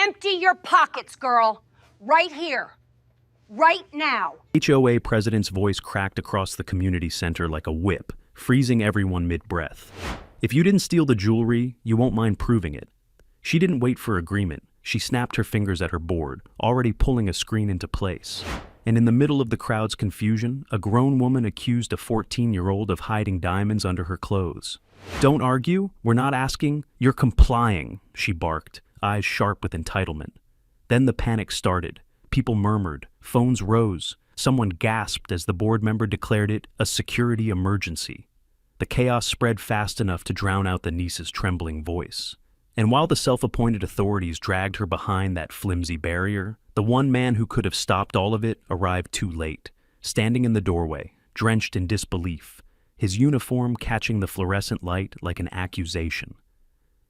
Empty your pockets, girl. Right here. Right now. HOA president's voice cracked across the community center like a whip, freezing everyone mid-breath. If you didn't steal the jewelry, you won't mind proving it. She didn't wait for agreement. She snapped her fingers at her board, already pulling a screen into place. And in the middle of the crowd's confusion, a grown woman accused a 14-year-old of hiding diamonds under her clothes. "Don't argue, we're not asking, you're complying," she barked, eyes sharp with entitlement. Then the panic started. People murmured, phones rose, someone gasped as the board member declared it a security emergency. The chaos spread fast enough to drown out the niece's trembling voice. And while the self-appointed authorities dragged her behind that flimsy barrier, the one man who could have stopped all of it arrived too late, standing in the doorway, drenched in disbelief, his uniform catching the fluorescent light like an accusation.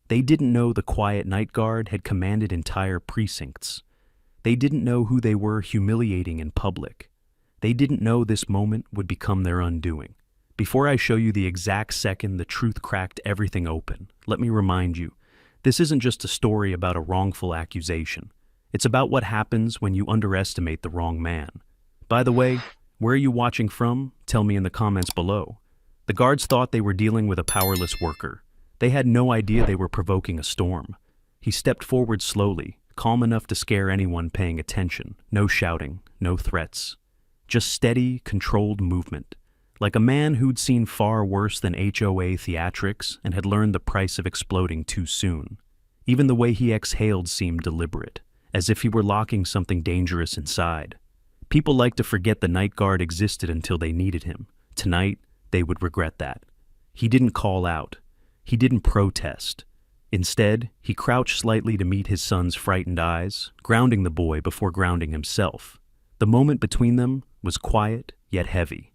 They didn't know the quiet night guard had commanded entire precincts. They didn't know who they were humiliating in public. They didn't know this moment would become their undoing. Before I show you the exact second the truth cracked everything open, let me remind you, this isn't just a story about a wrongful accusation. It's about what happens when you underestimate the wrong man. By the way, where are you watching from? Tell me in the comments below. The guards thought they were dealing with a powerless worker. They had no idea they were provoking a storm. He stepped forward slowly, calm enough to scare anyone paying attention. No shouting, no threats. Just steady, controlled movement. Like a man who'd seen far worse than HOA theatrics and had learned the price of exploding too soon. Even the way he exhaled seemed deliberate, as if he were locking something dangerous inside. People like to forget the night guard existed until they needed him. Tonight, they would regret that. He didn't call out. He didn't protest. Instead, he crouched slightly to meet his son's frightened eyes, grounding the boy before grounding himself. The moment between them was quiet, yet heavy.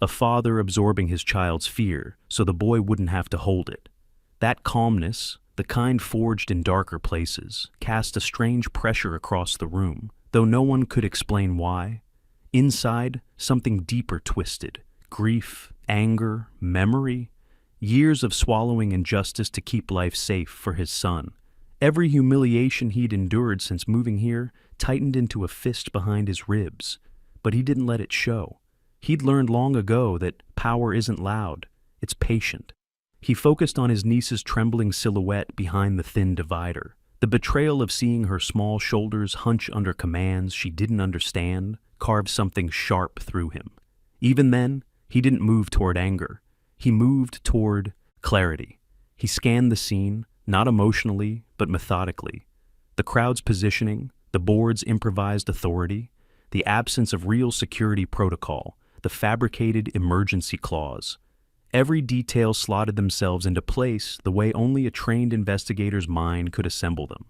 A father absorbing his child's fear so the boy wouldn't have to hold it. That calmness, the kind forged in darker places, cast a strange pressure across the room, though no one could explain why. Inside, something deeper twisted. Grief, anger, memory. Years of swallowing injustice to keep life safe for his son. Every humiliation he'd endured since moving here tightened into a fist behind his ribs, but he didn't let it show. He'd learned long ago that power isn't loud, it's patient. He focused on his niece's trembling silhouette behind the thin divider. The betrayal of seeing her small shoulders hunch under commands she didn't understand carved something sharp through him. Even then, he didn't move toward anger. He moved toward clarity. He scanned the scene, not emotionally, but methodically. The crowd's positioning, the board's improvised authority, the absence of real security protocol, the fabricated emergency clause. Every detail slotted themselves into place the way only a trained investigator's mind could assemble them.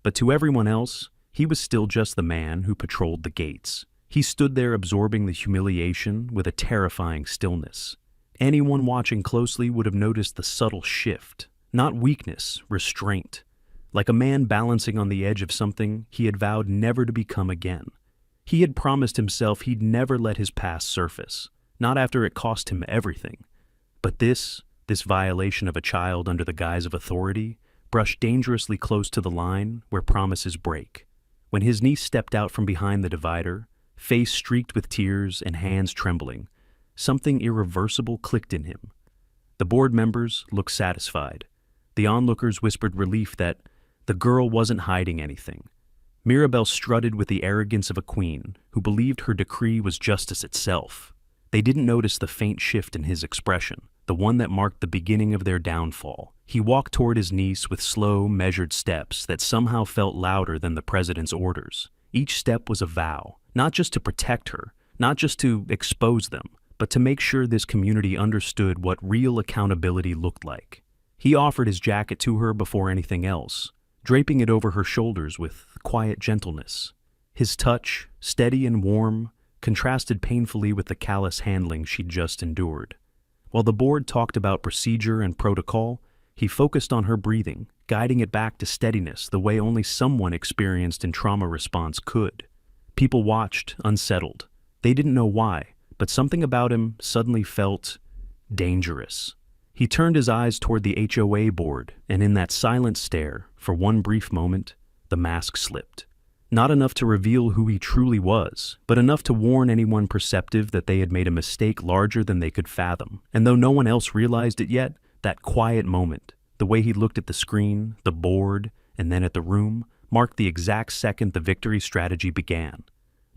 But to everyone else, he was still just the man who patrolled the gates. He stood there absorbing the humiliation with a terrifying stillness. Anyone watching closely would have noticed the subtle shift, not weakness, restraint, like a man balancing on the edge of something he had vowed never to become again. He had promised himself he'd never let his past surface, not after it cost him everything. But this violation of a child under the guise of authority, brushed dangerously close to the line where promises break. When his niece stepped out from behind the divider, face streaked with tears and hands trembling, something irreversible clicked in him. The board members looked satisfied. The onlookers whispered relief that the girl wasn't hiding anything. Mirabelle strutted with the arrogance of a queen who believed her decree was justice itself. They didn't notice the faint shift in his expression, the one that marked the beginning of their downfall. He walked toward his niece with slow, measured steps that somehow felt louder than the president's orders. Each step was a vow, not just to protect her, not just to expose them, but to make sure this community understood what real accountability looked like. He offered his jacket to her before anything else, draping it over her shoulders with quiet gentleness. His touch, steady and warm, contrasted painfully with the callous handling she'd just endured. While the board talked about procedure and protocol, he focused on her breathing, guiding it back to steadiness the way only someone experienced in trauma response could. People watched, unsettled. They didn't know why, but something about him suddenly felt dangerous. He turned his eyes toward the HOA board, and in that silent stare, for one brief moment, The mask slipped. Not enough to reveal who he truly was, but enough to warn anyone perceptive that they had made a mistake larger than they could fathom. And though no one else realized it yet, that quiet moment, the way he looked at the screen, the board, and then at the room, marked the exact second the victory strategy began.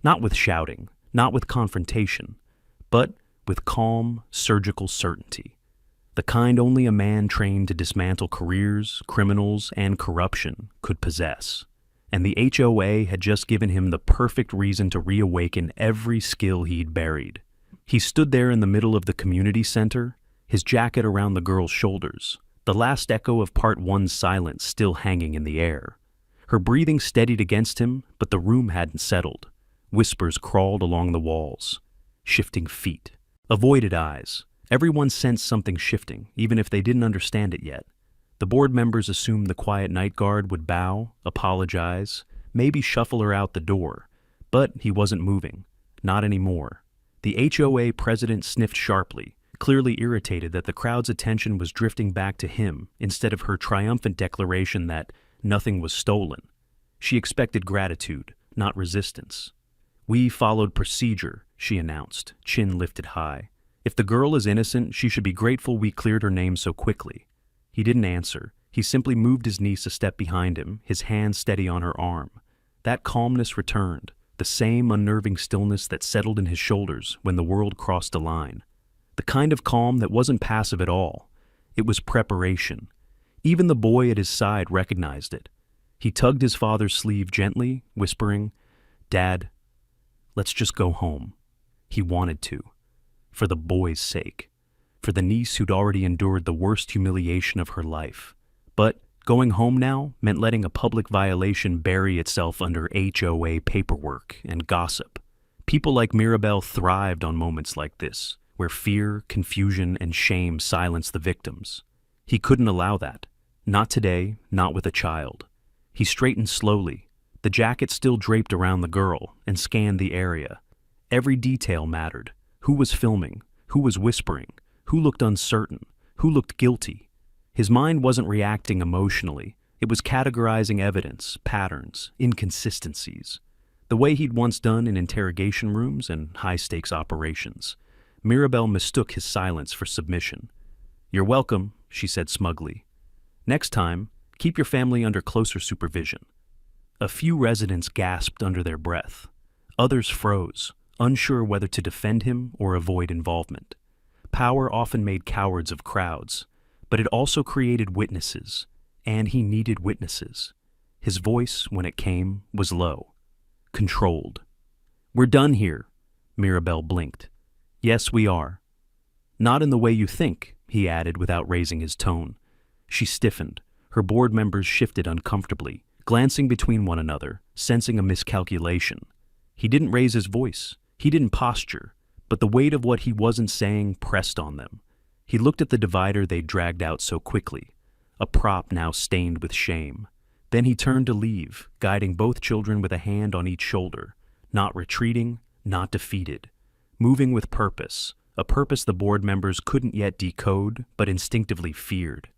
Not with shouting, not with confrontation, but with calm, surgical certainty. The kind only a man trained to dismantle careers, criminals, and corruption could possess. And the HOA had just given him the perfect reason to reawaken every skill he'd buried. He stood there in the middle of the community center, his jacket around the girl's shoulders, the last echo of Part 1's silence still hanging in the air. Her breathing steadied against him, but the room hadn't settled. Whispers crawled along the walls. Shifting feet. Avoided eyes. Everyone sensed something shifting, even if they didn't understand it yet. The board members assumed the quiet night guard would bow, apologize, maybe shuffle her out the door. But he wasn't moving. Not anymore. The HOA president sniffed sharply, clearly irritated that the crowd's attention was drifting back to him instead of her triumphant declaration that nothing was stolen. She expected gratitude, not resistance. "We followed procedure," she announced, chin lifted high. "If the girl is innocent, she should be grateful we cleared her name so quickly." He didn't answer. He simply moved his niece a step behind him, his hand steady on her arm. That calmness returned, the same unnerving stillness that settled in his shoulders when the world crossed a line. The kind of calm that wasn't passive at all. It was preparation. Even the boy at his side recognized it. He tugged his father's sleeve gently, whispering, "Dad, let's just go home." He wanted to. For the boy's sake. For the niece who'd already endured the worst humiliation of her life. But going home now meant letting a public violation bury itself under HOA paperwork and gossip. People like Mirabelle thrived on moments like this, where fear, confusion, and shame silenced the victims. He couldn't allow that. Not today, not with a child. He straightened slowly, the jacket still draped around the girl, and scanned the area. Every detail mattered. Who was filming? Who was whispering? Who looked uncertain? Who looked guilty? His mind wasn't reacting emotionally. It was categorizing evidence, patterns, inconsistencies. The way he'd once done in interrogation rooms and high-stakes operations. Mirabelle mistook his silence for submission. "You're welcome," she said smugly. "Next time, keep your family under closer supervision." A few residents gasped under their breath. Others froze, unsure whether to defend him or avoid involvement. Power often made cowards of crowds, but it also created witnesses, and he needed witnesses. His voice, when it came, was low, controlled. "We're done here," Mirabelle blinked. "Yes, we are." "Not in the way you think," he added without raising his tone. She stiffened. Her board members shifted uncomfortably, glancing between one another, sensing a miscalculation. He didn't raise his voice. He didn't posture, but the weight of what he wasn't saying pressed on them. He looked at the divider they'd dragged out so quickly, a prop now stained with shame. Then he turned to leave, guiding both children with a hand on each shoulder, not retreating, not defeated, moving with purpose, a purpose the board members couldn't yet decode but instinctively feared.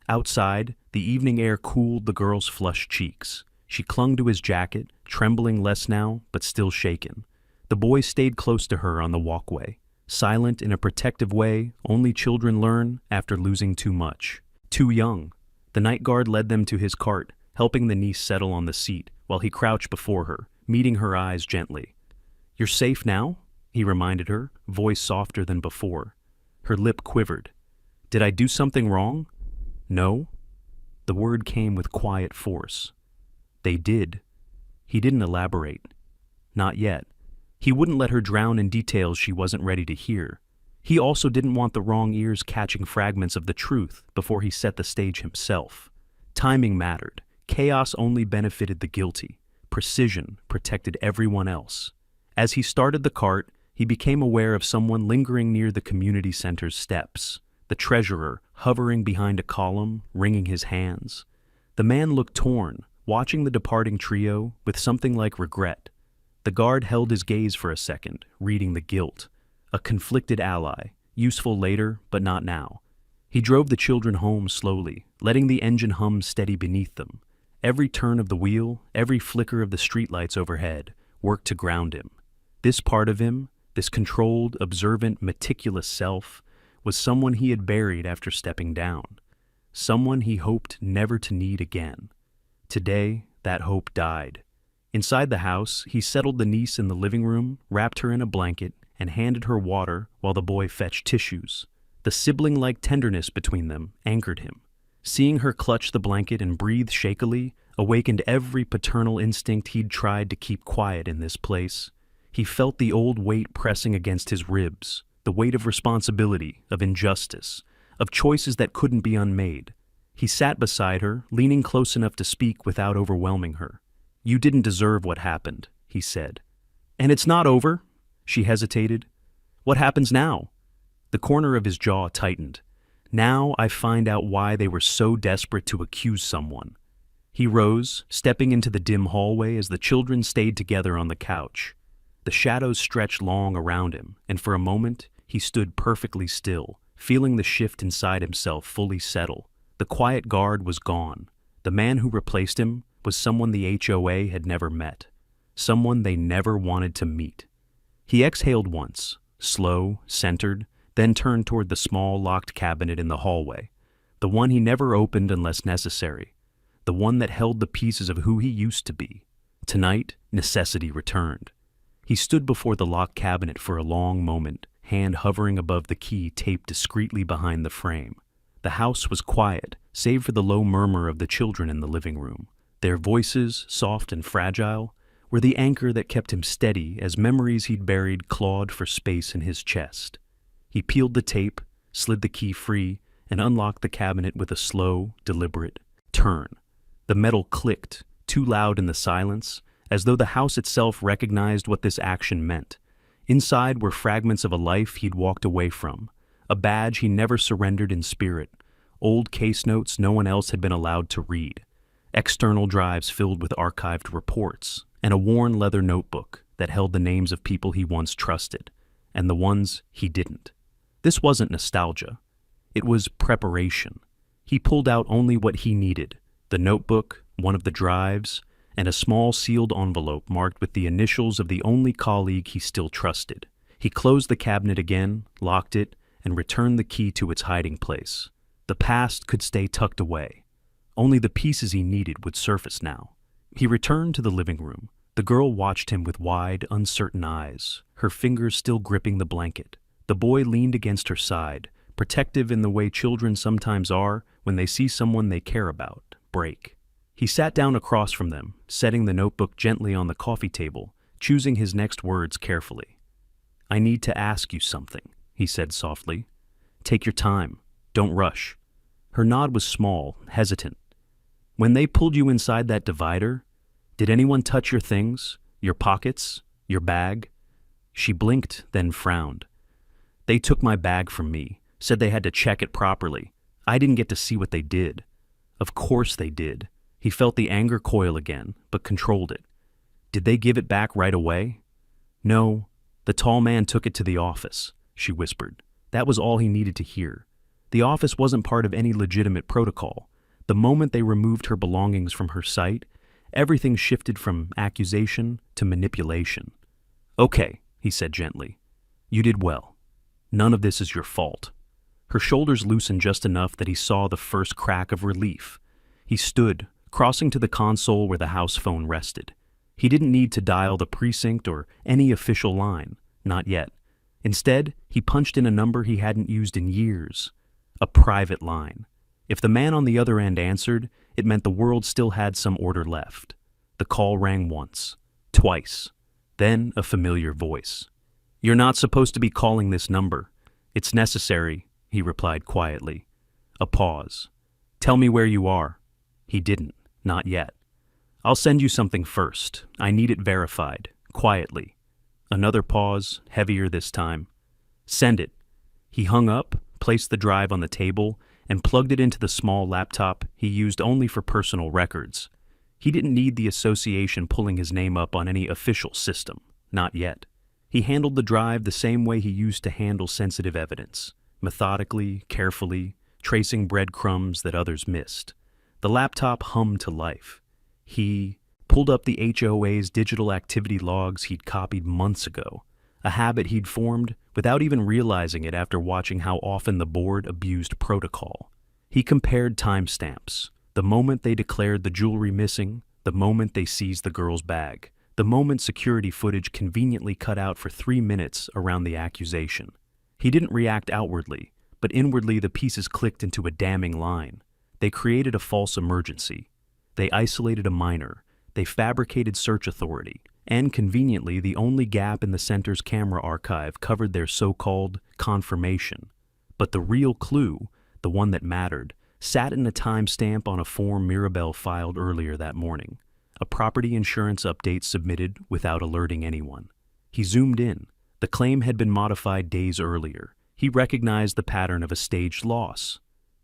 Outside, the evening air cooled the girl's flushed cheeks. She clung to his jacket, trembling less now, but still shaken. The boy stayed close to her on the walkway, silent in a protective way only children learn after losing too much. Too young. The night guard led them to his cart, helping the niece settle on the seat while he crouched before her, meeting her eyes gently. "You're safe now?" he reminded her, voice softer than before. Her lip quivered. "Did I do something wrong?" "No." The word came with quiet force. "They did." He didn't elaborate. Not yet. He wouldn't let her drown in details she wasn't ready to hear. He also didn't want the wrong ears catching fragments of the truth before he set the stage himself. Timing mattered. Chaos only benefited the guilty. Precision protected everyone else. As he started the cart, he became aware of someone lingering near the community center's steps. The treasurer, hovering behind a column, wringing his hands. The man looked torn, watching the departing trio with something like regret. The guard held his gaze for a second, reading the guilt. A conflicted ally, useful later, but not now. He drove the children home slowly, letting the engine hum steady beneath them. Every turn of the wheel, every flicker of the streetlights overhead, worked to ground him. This part of him, this controlled, observant, meticulous self, was someone he had buried after stepping down. Someone he hoped never to need again. Today, that hope died. Inside the house, he settled the niece in the living room, wrapped her in a blanket, and handed her water while the boy fetched tissues. The sibling-like tenderness between them anchored him. Seeing her clutch the blanket and breathe shakily awakened every paternal instinct he'd tried to keep quiet in this place. He felt the old weight pressing against his ribs, the weight of responsibility, of injustice, of choices that couldn't be unmade. He sat beside her, leaning close enough to speak without overwhelming her. "You didn't deserve what happened," he said. "And it's not over?" She hesitated. "What happens now?" The corner of his jaw tightened. "Now I find out why they were so desperate to accuse someone." He rose, stepping into the dim hallway as the children stayed together on the couch. The shadows stretched long around him, and for a moment he stood perfectly still, feeling the shift inside himself fully settle. The quiet guard was gone. The man who replaced him was someone the HOA had never met, someone they never wanted to meet. He exhaled once, slow, centered, then turned toward the small locked cabinet in the hallway, the one he never opened unless necessary, the one that held the pieces of who he used to be. Tonight, necessity returned. He stood before the locked cabinet for a long moment, hand hovering above the key taped discreetly behind the frame. The house was quiet, save for the low murmur of the children in the living room. Their voices, soft and fragile, were the anchor that kept him steady as memories he'd buried clawed for space in his chest. He peeled the tape, slid the key free, and unlocked the cabinet with a slow, deliberate turn. The metal clicked, too loud in the silence, as though the house itself recognized what this action meant. Inside were fragments of a life he'd walked away from, a badge he never surrendered in spirit, old case notes no one else had been allowed to read, external drives filled with archived reports, and a worn leather notebook that held the names of people he once trusted, and the ones he didn't. This wasn't nostalgia. It was preparation. He pulled out only what he needed, the notebook, one of the drives, and a small sealed envelope marked with the initials of the only colleague he still trusted. He closed the cabinet again, locked it, and returned the key to its hiding place. The past could stay tucked away. Only the pieces he needed would surface now. He returned to the living room. The girl watched him with wide, uncertain eyes, her fingers still gripping the blanket. The boy leaned against her side, protective in the way children sometimes are when they see someone they care about break. He sat down across from them, setting the notebook gently on the coffee table, choosing his next words carefully. "I need to ask you something," he said softly. "Take your time. Don't rush." Her nod was small, hesitant. "When they pulled you inside that divider, did anyone touch your things, your pockets, your bag?" She blinked, then frowned. "They took my bag from me, said they had to check it properly. I didn't get to see what they did." Of course they did. He felt the anger coil again, but controlled it. "Did they give it back right away?" "No, the tall man took it to the office," she whispered. That was all he needed to hear. The office wasn't part of any legitimate protocol. The moment they removed her belongings from her sight, everything shifted from accusation to manipulation. "Okay," he said gently. "You did well. None of this is your fault." Her shoulders loosened just enough that he saw the first crack of relief. He stood, crossing to the console where the house phone rested. He didn't need to dial the precinct or any official line, not yet. Instead, he punched in a number he hadn't used in years, a private line. If the man on the other end answered, it meant the world still had some order left. The call rang once, twice, then a familiar voice. "You're not supposed to be calling this number. It's necessary," he replied quietly. A pause. "Tell me where you are." He didn't, not yet. "I'll send you something first. I need it verified, quietly." Another pause, heavier this time. "Send it." He hung up, placed the drive on the table, and plugged it into the small laptop he used only for personal records. He didn't need the association pulling his name up on any official system, not yet. He handled the drive the same way he used to handle sensitive evidence, methodically, carefully, tracing breadcrumbs that others missed. The laptop hummed to life. He pulled up the HOA's digital activity logs he'd copied months ago, a habit he'd formed without even realizing it after watching how often the board abused protocol. He compared timestamps, the moment they declared the jewelry missing, the moment they seized the girl's bag, the moment security footage conveniently cut out for 3 minutes around the accusation. He didn't react outwardly, but inwardly the pieces clicked into a damning line. They created a false emergency. They isolated a minor. They fabricated search authority. And conveniently, the only gap in the center's camera archive covered their so-called confirmation. But the real clue, the one that mattered, sat in a timestamp on a form Mirabelle filed earlier that morning, a property insurance update submitted without alerting anyone. He zoomed in. The claim had been modified days earlier. He recognized the pattern of a staged loss.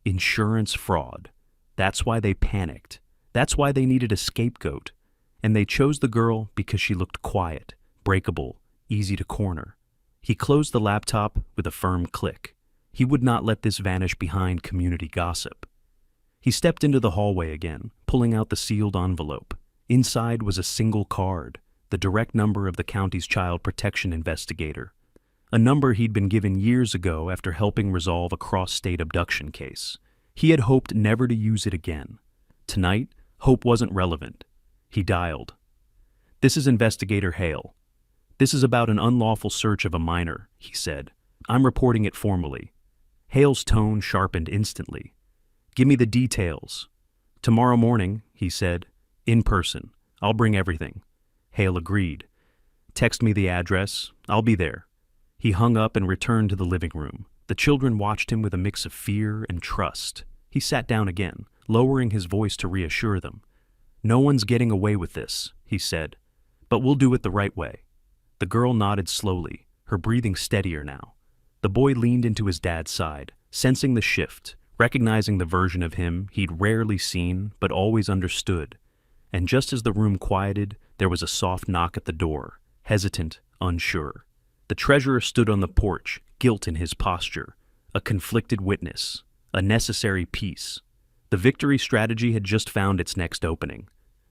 Insurance fraud. That's why they panicked. That's why they needed a scapegoat. And they chose the girl because she looked quiet, breakable, easy to corner. He closed the laptop with a firm click. He would not let this vanish behind community gossip. He stepped into the hallway again, pulling out the sealed envelope. Inside was a single card, the direct number of the county's child protection investigator, a number he'd been given years ago after helping resolve a cross-state abduction case. He had hoped never to use it again. Tonight, hope wasn't relevant. He dialed. "This is Investigator Hale. This is about an unlawful search of a minor," he said. "I'm reporting it formally." Hale's tone sharpened instantly. "Give me the details." "Tomorrow morning," he said. "In person. I'll bring everything." Hale agreed. "Text me the address. I'll be there." He hung up and returned to the living room. The children watched him with a mix of fear and trust. He sat down again, lowering his voice to reassure them. "No one's getting away with this," he said, "but we'll do it the right way." The girl nodded slowly, her breathing steadier now. The boy leaned into his dad's side, sensing the shift, recognizing the version of him he'd rarely seen but always understood. And just as the room quieted, there was a soft knock at the door, hesitant, unsure. The treasurer stood on the porch, guilt in his posture, a conflicted witness, a necessary piece. The victory strategy had just found its next opening.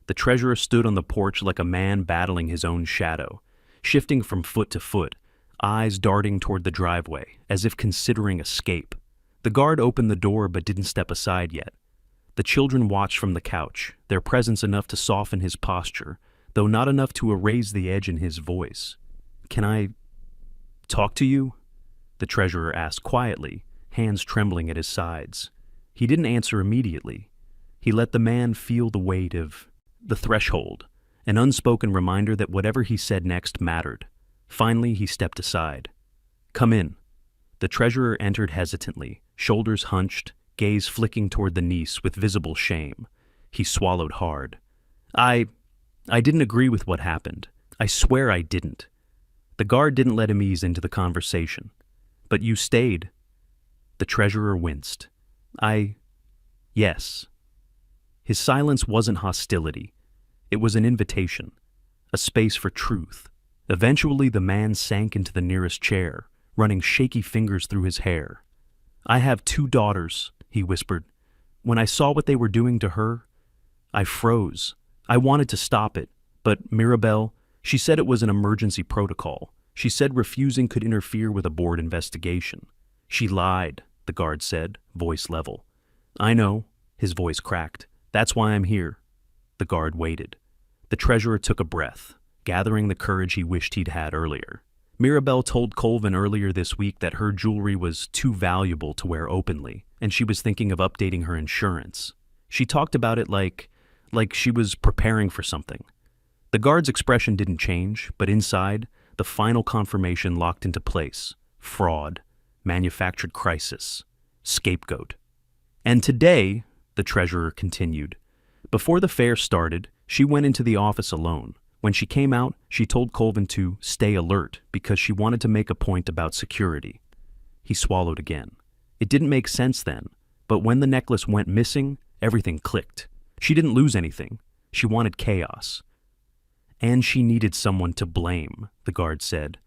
The treasurer stood on the porch like a man battling his own shadow, shifting from foot to foot, eyes darting toward the driveway, as if considering escape. The guard opened the door but didn't step aside yet. The children watched from the couch, their presence enough to soften his posture, though not enough to erase the edge in his voice. "Can I talk to you?" the treasurer asked quietly, hands trembling at his sides. He didn't answer immediately. He let the man feel the weight of the threshold, an unspoken reminder that whatever he said next mattered. Finally, he stepped aside. "Come in." The treasurer entered hesitantly, shoulders hunched, gaze flicking toward the niece with visible shame. He swallowed hard. I didn't agree with what happened. I swear I didn't." The guard didn't let him ease into the conversation. "But you stayed." The treasurer winced. Yes." His silence wasn't hostility. It was an invitation, a space for truth. Eventually, the man sank into the nearest chair, running shaky fingers through his hair. "I have 2 daughters," he whispered. "When I saw what they were doing to her, I froze. I wanted to stop it, but Mirabelle, she said it was an emergency protocol. She said refusing could interfere with a board investigation." "She lied," the guard said, voice level. "I know," his voice cracked. "That's why I'm here." The guard waited. The treasurer took a breath, gathering the courage he wished he'd had earlier. Mirabelle told Colvin earlier this week that her jewelry was too valuable to wear openly, and she was thinking of updating her insurance. She talked about it like she was preparing for something. The guard's expression didn't change, but inside, the final confirmation locked into place. Fraud, manufactured crisis, scapegoat. "And today," the treasurer continued, "before the fair started, she went into the office alone. When she came out, she told Colvin to stay alert because she wanted to make a point about security." He swallowed again. It didn't make sense then, but when the necklace went missing, everything clicked. She didn't lose anything. She wanted chaos. "And she needed someone to blame," the guard said.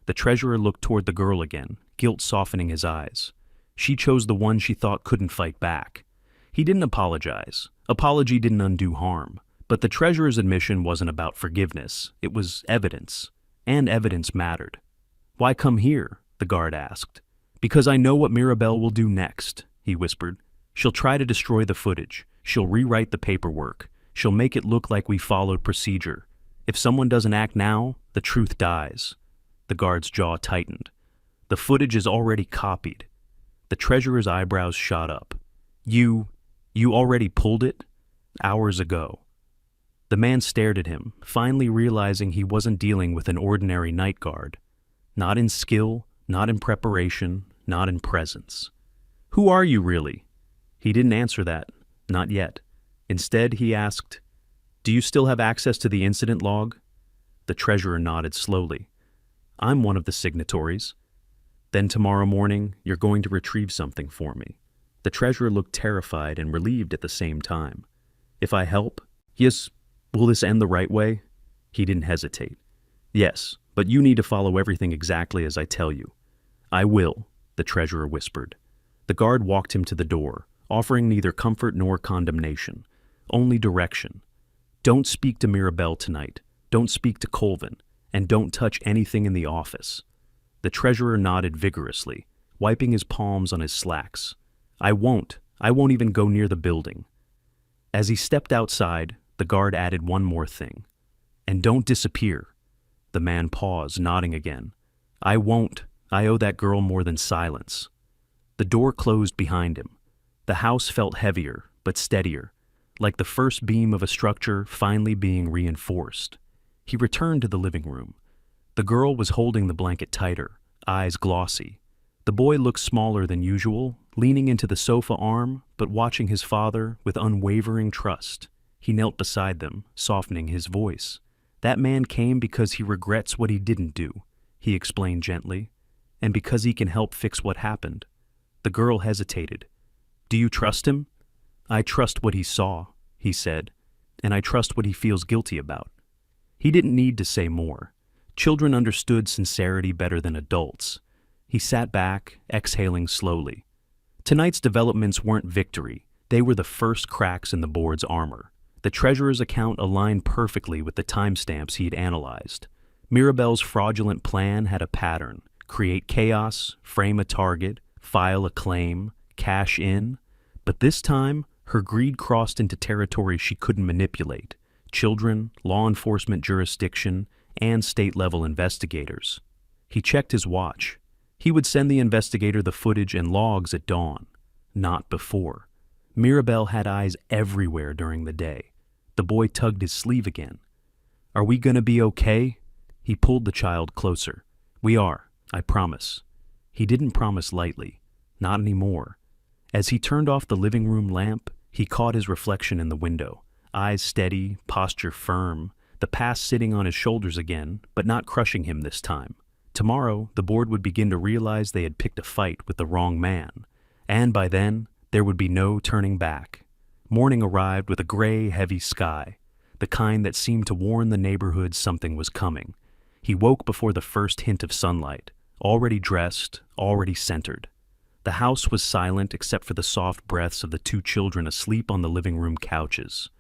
The treasurer looked toward the girl again, guilt softening his eyes. She chose the one she thought couldn't fight back. He didn't apologize. Apology didn't undo harm. But the treasurer's admission wasn't about forgiveness. It was evidence. And evidence mattered. "Why come here?" the guard asked. "Because I know what Mirabelle will do next," he whispered. "She'll try to destroy the footage. She'll rewrite the paperwork. She'll make it look like we followed procedure. If someone doesn't act now, the truth dies." The guard's jaw tightened. "The footage is already copied." The treasurer's eyebrows shot up. You already pulled it?" "Hours ago." The man stared at him, finally realizing he wasn't dealing with an ordinary night guard. Not in skill, not in preparation, not in presence. "Who are you, really?" He didn't answer that. Not yet. Instead, he asked, "Do you still have access to the incident log?" The treasurer nodded slowly. "I'm one of the signatories." "Then tomorrow morning, you're going to retrieve something for me." The treasurer looked terrified and relieved at the same time. "If I help?" "Yes. Will this end the right way?" He didn't hesitate. "Yes, but you need to follow everything exactly as I tell you." "I will," the treasurer whispered. The guard walked him to the door, offering neither comfort nor condemnation, only direction. "Don't speak to Mirabelle tonight. Don't speak to Colvin. And don't touch anything in the office." The treasurer nodded vigorously, wiping his palms on his slacks. I won't even go near the building." As he stepped outside, the guard added one more thing. "And don't disappear." The man paused, nodding again. "I won't. I owe that girl more than silence." The door closed behind him. The house felt heavier, but steadier, like the first beam of a structure finally being reinforced. He returned to the living room. The girl was holding the blanket tighter, eyes glossy. The boy looked smaller than usual, leaning into the sofa arm, but watching his father with unwavering trust. He knelt beside them, softening his voice. "That man came because he regrets what he didn't do," he explained gently, "and because he can help fix what happened." The girl hesitated. "Do you trust him?" "I trust what he saw," he said, "and I trust what he feels guilty about." He didn't need to say more. Children understood sincerity better than adults. He sat back, exhaling slowly. Tonight's developments weren't victory. They were the first cracks in the board's armor. The treasurer's account aligned perfectly with the timestamps he had analyzed. Mirabelle's fraudulent plan had a pattern: create chaos, frame a target, file a claim, cash in. But this time, her greed crossed into territory she couldn't manipulate: children, law enforcement jurisdiction, and state-level investigators. He checked his watch. He would send the investigator the footage and logs at dawn. Not before. Mirabelle had eyes everywhere during the day. The boy tugged his sleeve again. "Are we gonna be okay?" He pulled the child closer. "We are, I promise." He didn't promise lightly. Not anymore. As he turned off the living room lamp, he caught his reflection in the window. Eyes steady, posture firm, the past sitting on his shoulders again, but not crushing him this time. Tomorrow, the board would begin to realize they had picked a fight with the wrong man. And by then, there would be no turning back. Morning arrived with a gray, heavy sky, the kind that seemed to warn the neighborhood something was coming. He woke before the first hint of sunlight, already dressed, already centered. The house was silent except for the soft breaths of the two children asleep on the living room couches.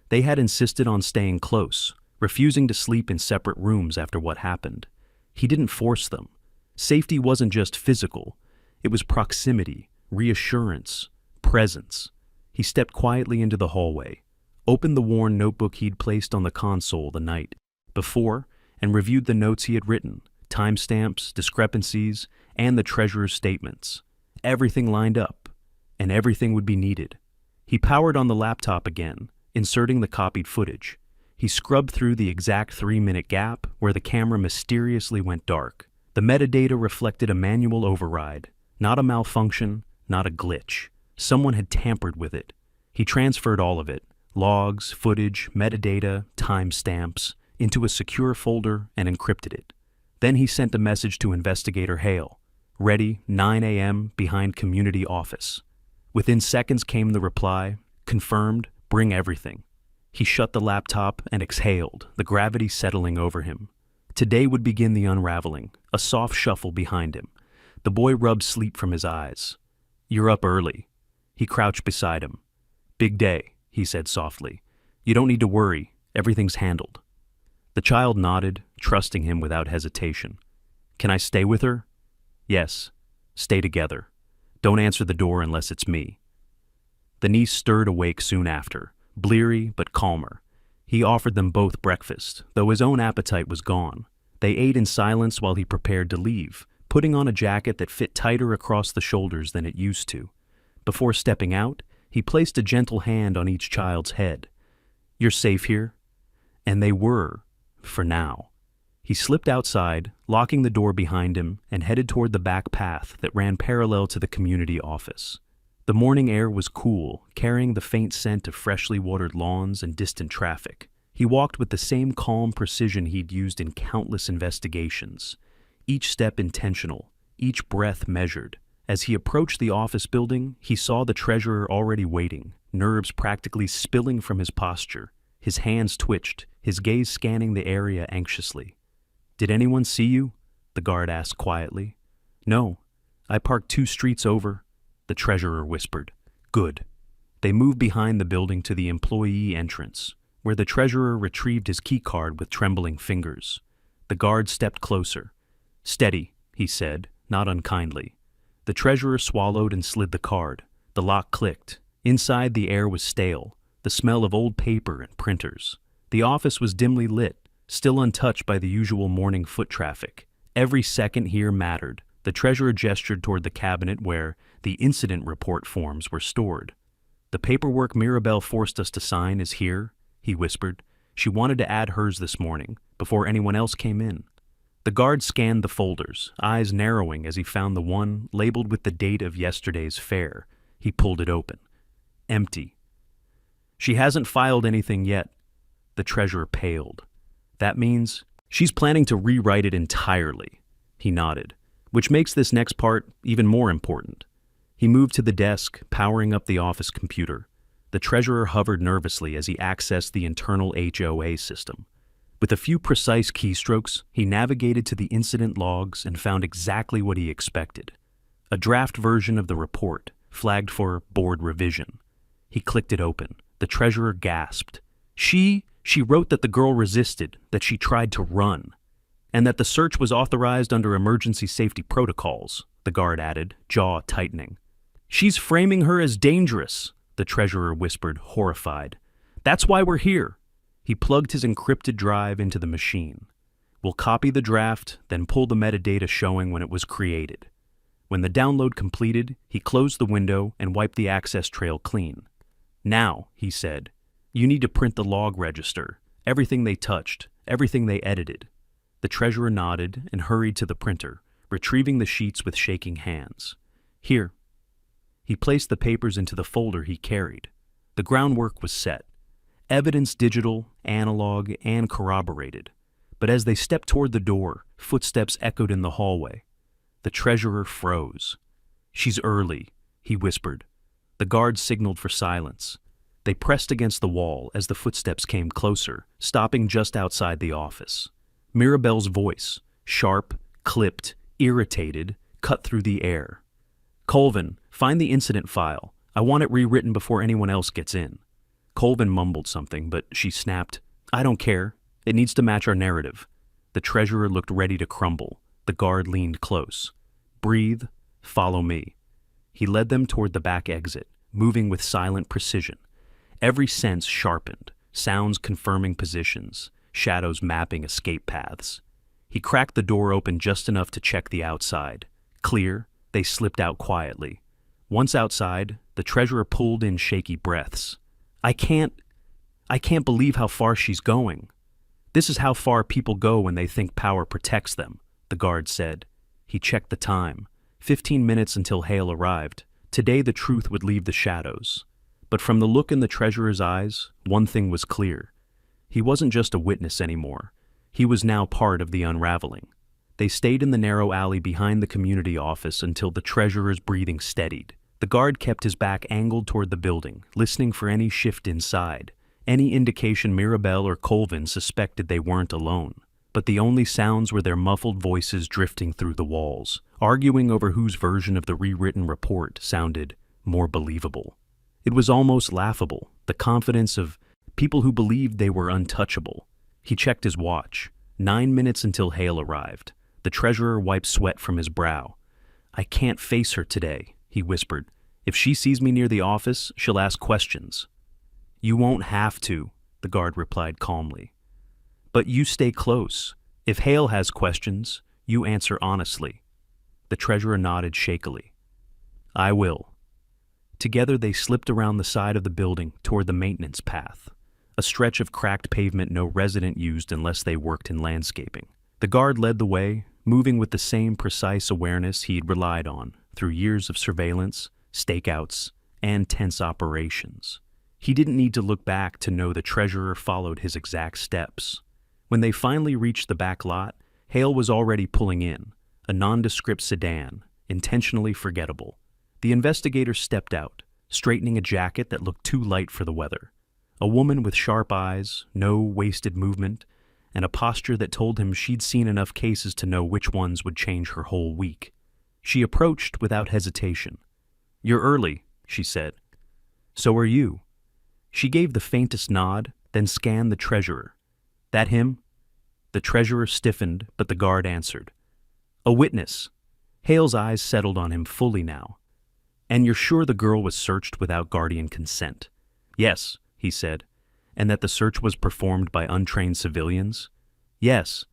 They had insisted on staying close, refusing to sleep in separate rooms after what happened. He didn't force them. Safety wasn't just physical. It was proximity, reassurance, presence. He stepped quietly into the hallway, opened the worn notebook he'd placed on the console the night before, and reviewed the notes he had written, timestamps, discrepancies, and the treasurer's statements. Everything lined up, and everything would be needed. He powered on the laptop again, inserting the copied footage. He scrubbed through the exact 3-minute gap where the camera mysteriously went dark. The metadata reflected a manual override, not a malfunction, not a glitch. Someone had tampered with it. He transferred all of it, logs, footage, metadata, timestamps, into a secure folder and encrypted it. Then he sent a message to Investigator Hale. Ready, 9 a.m., behind community office. Within seconds came the reply, confirmed, bring everything. He shut the laptop and exhaled, the gravity settling over him. Today would begin the unraveling, a soft shuffle behind him. The boy rubbed sleep from his eyes. "You're up early." He crouched beside him. "Big day," he said softly. You don't need to worry. Everything's handled. The child nodded, trusting him without hesitation. Can I stay with her? Yes. Stay together. Don't answer the door unless it's me. The niece stirred awake soon after, bleary but calmer. He offered them both breakfast, though his own appetite was gone. They ate in silence while he prepared to leave, putting on a jacket that fit tighter across the shoulders than it used to. Before stepping out, he placed a gentle hand on each child's head. You're safe here? And they were, for now. He slipped outside, locking the door behind him, and headed toward the back path that ran parallel to the community office. The morning air was cool, carrying the faint scent of freshly watered lawns and distant traffic. He walked with the same calm precision he'd used in countless investigations, each step intentional, each breath measured. As he approached the office building, he saw the treasurer already waiting, nerves practically spilling from his posture. His hands twitched, his gaze scanning the area anxiously. Did anyone see you? The guard asked quietly. No, I parked 2 streets over, the treasurer whispered. Good. They moved behind the building to the employee entrance, where the treasurer retrieved his key card with trembling fingers. The guard stepped closer. Steady, he said, not unkindly. The treasurer swallowed and slid the card. The lock clicked. Inside, the air was stale, the smell of old paper and printers. The office was dimly lit, still untouched by the usual morning foot traffic. Every second here mattered. The treasurer gestured toward the cabinet where the incident report forms were stored. The paperwork Mirabelle forced us to sign is here, he whispered. She wanted to add hers this morning, before anyone else came in. The guard scanned the folders, eyes narrowing as he found the one labeled with the date of yesterday's fare. He pulled it open. Empty. She hasn't filed anything yet. The treasurer paled. That means she's planning to rewrite it entirely. He nodded, which makes this next part even more important. He moved to the desk, powering up the office computer. The treasurer hovered nervously as he accessed the internal HOA system. With a few precise keystrokes, he navigated to the incident logs and found exactly what he expected. A draft version of the report, flagged for board revision. He clicked it open. The treasurer gasped. She wrote that the girl resisted, that she tried to run, and that the search was authorized under emergency safety protocols, the guard added, jaw tightening. She's framing her as dangerous, the treasurer whispered, horrified. That's why we're here. He plugged his encrypted drive into the machine. We'll copy the draft, then pull the metadata showing when it was created. When the download completed, he closed the window and wiped the access trail clean. Now, he said, you need to print the log register, everything they touched, everything they edited. The treasurer nodded and hurried to the printer, retrieving the sheets with shaking hands. Here. He placed the papers into the folder he carried. The groundwork was set. Evidence digital, analog, and corroborated. But as they stepped toward the door, footsteps echoed in the hallway. The treasurer froze. She's early, he whispered. The guard signaled for silence. They pressed against the wall as the footsteps came closer, stopping just outside the office. Mirabelle's voice, sharp, clipped, irritated, cut through the air. Colvin, find the incident file. I want it rewritten before anyone else gets in. Colvin mumbled something, but she snapped, I don't care. It needs to match our narrative. The treasurer looked ready to crumble. The guard leaned close. Breathe. Follow me. He led them toward the back exit, moving with silent precision. Every sense sharpened, sounds confirming positions, shadows mapping escape paths. He cracked the door open just enough to check the outside. Clear, they slipped out quietly. Once outside, the treasurer pulled in shaky breaths. I can't believe how far she's going. This is how far people go when they think power protects them, the guard said. He checked the time. 15 minutes until Hale arrived. Today the truth would leave the shadows. But from the look in the treasurer's eyes, one thing was clear. He wasn't just a witness anymore. He was now part of the unraveling. They stayed in the narrow alley behind the community office until the treasurer's breathing steadied. The guard kept his back angled toward the building, listening for any shift inside, any indication Mirabelle or Colvin suspected they weren't alone. But the only sounds were their muffled voices drifting through the walls, arguing over whose version of the rewritten report sounded more believable. It was almost laughable, the confidence of People who believed they were untouchable. He checked his watch. 9 minutes until Hale arrived. The treasurer wiped sweat from his brow. "I can't face her today," he whispered. "If she sees me near the office, she'll ask questions." "You won't have to," the guard replied calmly. "But you stay close. If Hale has questions, you answer honestly." The treasurer nodded shakily. "I will." Together they slipped around the side of the building toward the maintenance path, a stretch of cracked pavement no resident used unless they worked in landscaping. The guard led the way, moving with the same precise awareness he'd relied on through years of surveillance, stakeouts, and tense operations. He didn't need to look back to know the treasurer followed his exact steps. When they finally reached the back lot, Hale was already pulling in, a nondescript sedan, intentionally forgettable. The investigator stepped out, straightening a jacket that looked too light for the weather. A woman with sharp eyes, no wasted movement, and a posture that told him she'd seen enough cases to know which ones would change her whole week. She approached without hesitation. "You're early," she said. "So are you." She gave the faintest nod, then scanned the treasurer. "That him?" The treasurer stiffened, but the guard answered. "A witness." Hale's eyes settled on him fully now. "And you're sure the girl was searched without guardian consent?" "Yes," he said. "And that the search was performed by untrained civilians?" "Yes."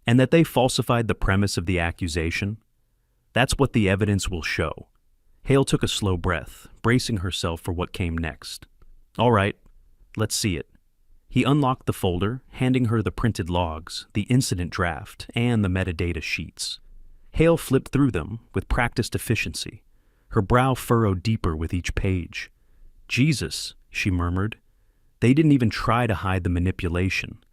"And that they falsified the premise of the accusation?" "That's what the evidence will show." Hale took a slow breath, bracing herself for what came next. "All right, let's see it." He unlocked the folder, handing her the printed logs, the incident draft, and the metadata sheets. Hale flipped through them with practiced efficiency. Her brow furrowed deeper with each page. "Jesus," she murmured. "They didn't even try to hide the manipulation."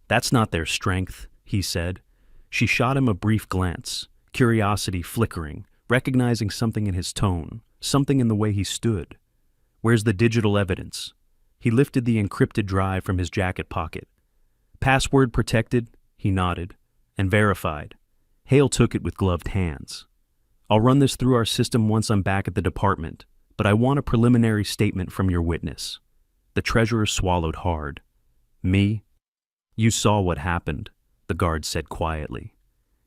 "That's not their strength," he said. She shot him a brief glance, curiosity flickering, recognizing something in his tone, something in the way he stood. "Where's the digital evidence?" He lifted the encrypted drive from his jacket pocket. "Password protected?" He nodded. "And verified." Hale took it with gloved hands. "I'll run this through our system once I'm back at the department, but I want a preliminary statement from your witness." The treasurer swallowed hard. "Me?" "You saw what happened," the guard said quietly.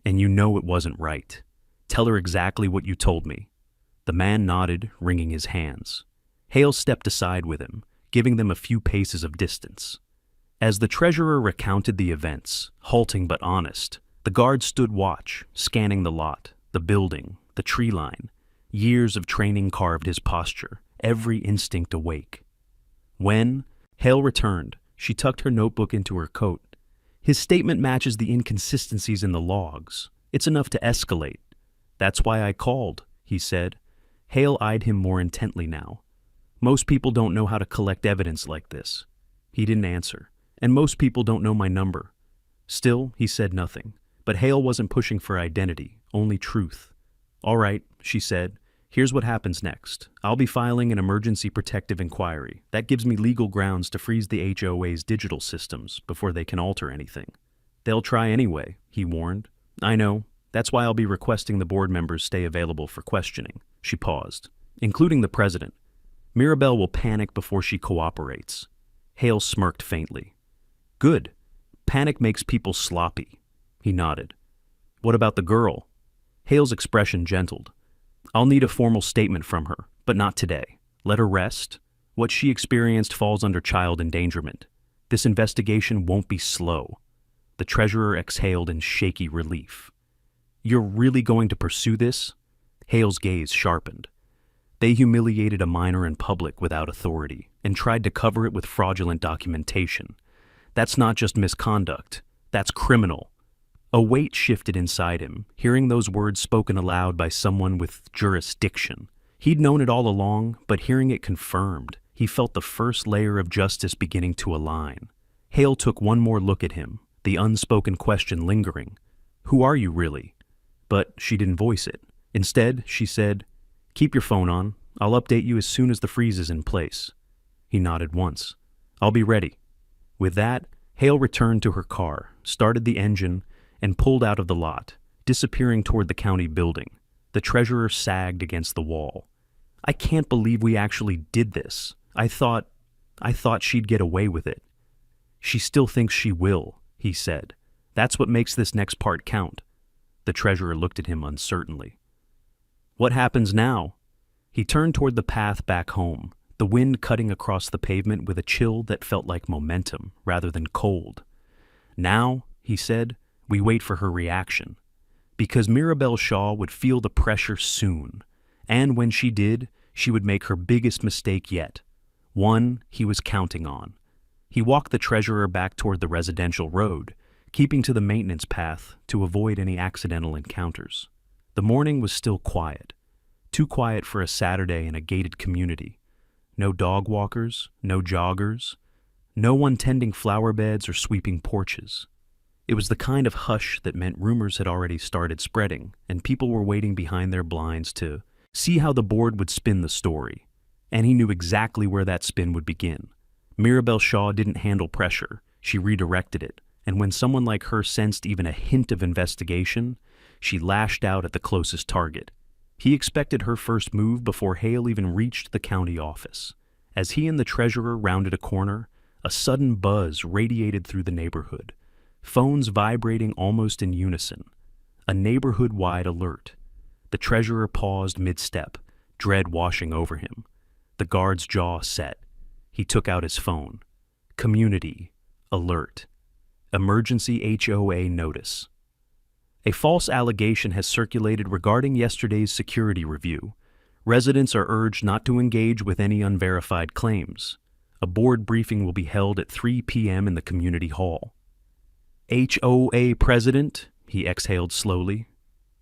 "And you know it wasn't right. Tell her exactly what you told me." The man nodded, wringing his hands. Hale stepped aside with him, giving them a few paces of distance. As the treasurer recounted the events, halting but honest, the guard stood watch, scanning the lot, the building, the tree line. Years of training carved his posture, every instinct awake. When Hale returned, she tucked her notebook into her coat. "His statement matches the inconsistencies in the logs. It's enough to escalate." "That's why I called," he said. Hale eyed him more intently now. "Most people don't know how to collect evidence like this." He didn't answer. "And most people don't know my number." Still, he said nothing. But Hale wasn't pushing for identity, only truth. "All right," she said. "Here's what happens next. I'll be filing an emergency protective inquiry. That gives me legal grounds to freeze the HOA's digital systems before they can alter anything." "They'll try anyway," he warned. "I know. That's why I'll be requesting the board members stay available for questioning." She paused. "Including the president. Mirabelle will panic before she cooperates." Hale smirked faintly. "Good. Panic makes people sloppy." He nodded. "What about the girl?" Hale's expression gentled. "I'll need a formal statement from her, but not today. Let her rest. What she experienced falls under child endangerment. This investigation won't be slow." The treasurer exhaled in shaky relief. "You're really going to pursue this?" Hale's gaze sharpened. "They humiliated a minor in public without authority and tried to cover it with fraudulent documentation. That's not just misconduct. That's criminal." A weight shifted inside him, hearing those words spoken aloud by someone with jurisdiction. He'd known it all along, but hearing it confirmed, he felt the first layer of justice beginning to align. Hale took one more look at him, the unspoken question lingering. "Who are you really?" But she didn't voice it. Instead, she said, "Keep your phone on. I'll update you as soon as the freeze is in place." He nodded once. "I'll be ready." With that, Hale returned to her car, started the engine, and pulled out of the lot, disappearing toward the county building. The treasurer sagged against the wall. "I can't believe we actually did this. I thought I thought she'd get away with it." "She still thinks she will," he said. "That's what makes this next part count." The treasurer looked at him uncertainly. "What happens now?" He turned toward the path back home, the wind cutting across the pavement with a chill that felt like momentum rather than cold. "Now," he said, "we wait for her reaction. Because Mirabelle Shaw would feel the pressure soon, and when she did, she would make her biggest mistake yet, one he was counting on." He walked the treasurer back toward the residential road, keeping to the maintenance path to avoid any accidental encounters. The morning was still quiet, too quiet for a Saturday in a gated community. No dog walkers, no joggers, no one tending flower beds or sweeping porches. It was the kind of hush that meant rumors had already started spreading, and people were waiting behind their blinds to see how the board would spin the story. And he knew exactly where that spin would begin. Mirabelle Shaw didn't handle pressure, she redirected it, and when someone like her sensed even a hint of investigation, she lashed out at the closest target. He expected her first move before Hale even reached the county office. As he and the treasurer rounded a corner, a sudden buzz radiated through the neighborhood, phones vibrating almost in unison. A neighborhood-wide alert. The treasurer paused mid-step, dread washing over him. The guard's jaw set. He took out his phone. Community. Alert. Emergency HOA notice. A false allegation has circulated regarding yesterday's security review. Residents are urged not to engage with any unverified claims. A board briefing will be held at 3 p.m. in the community hall. HOA President, he exhaled slowly.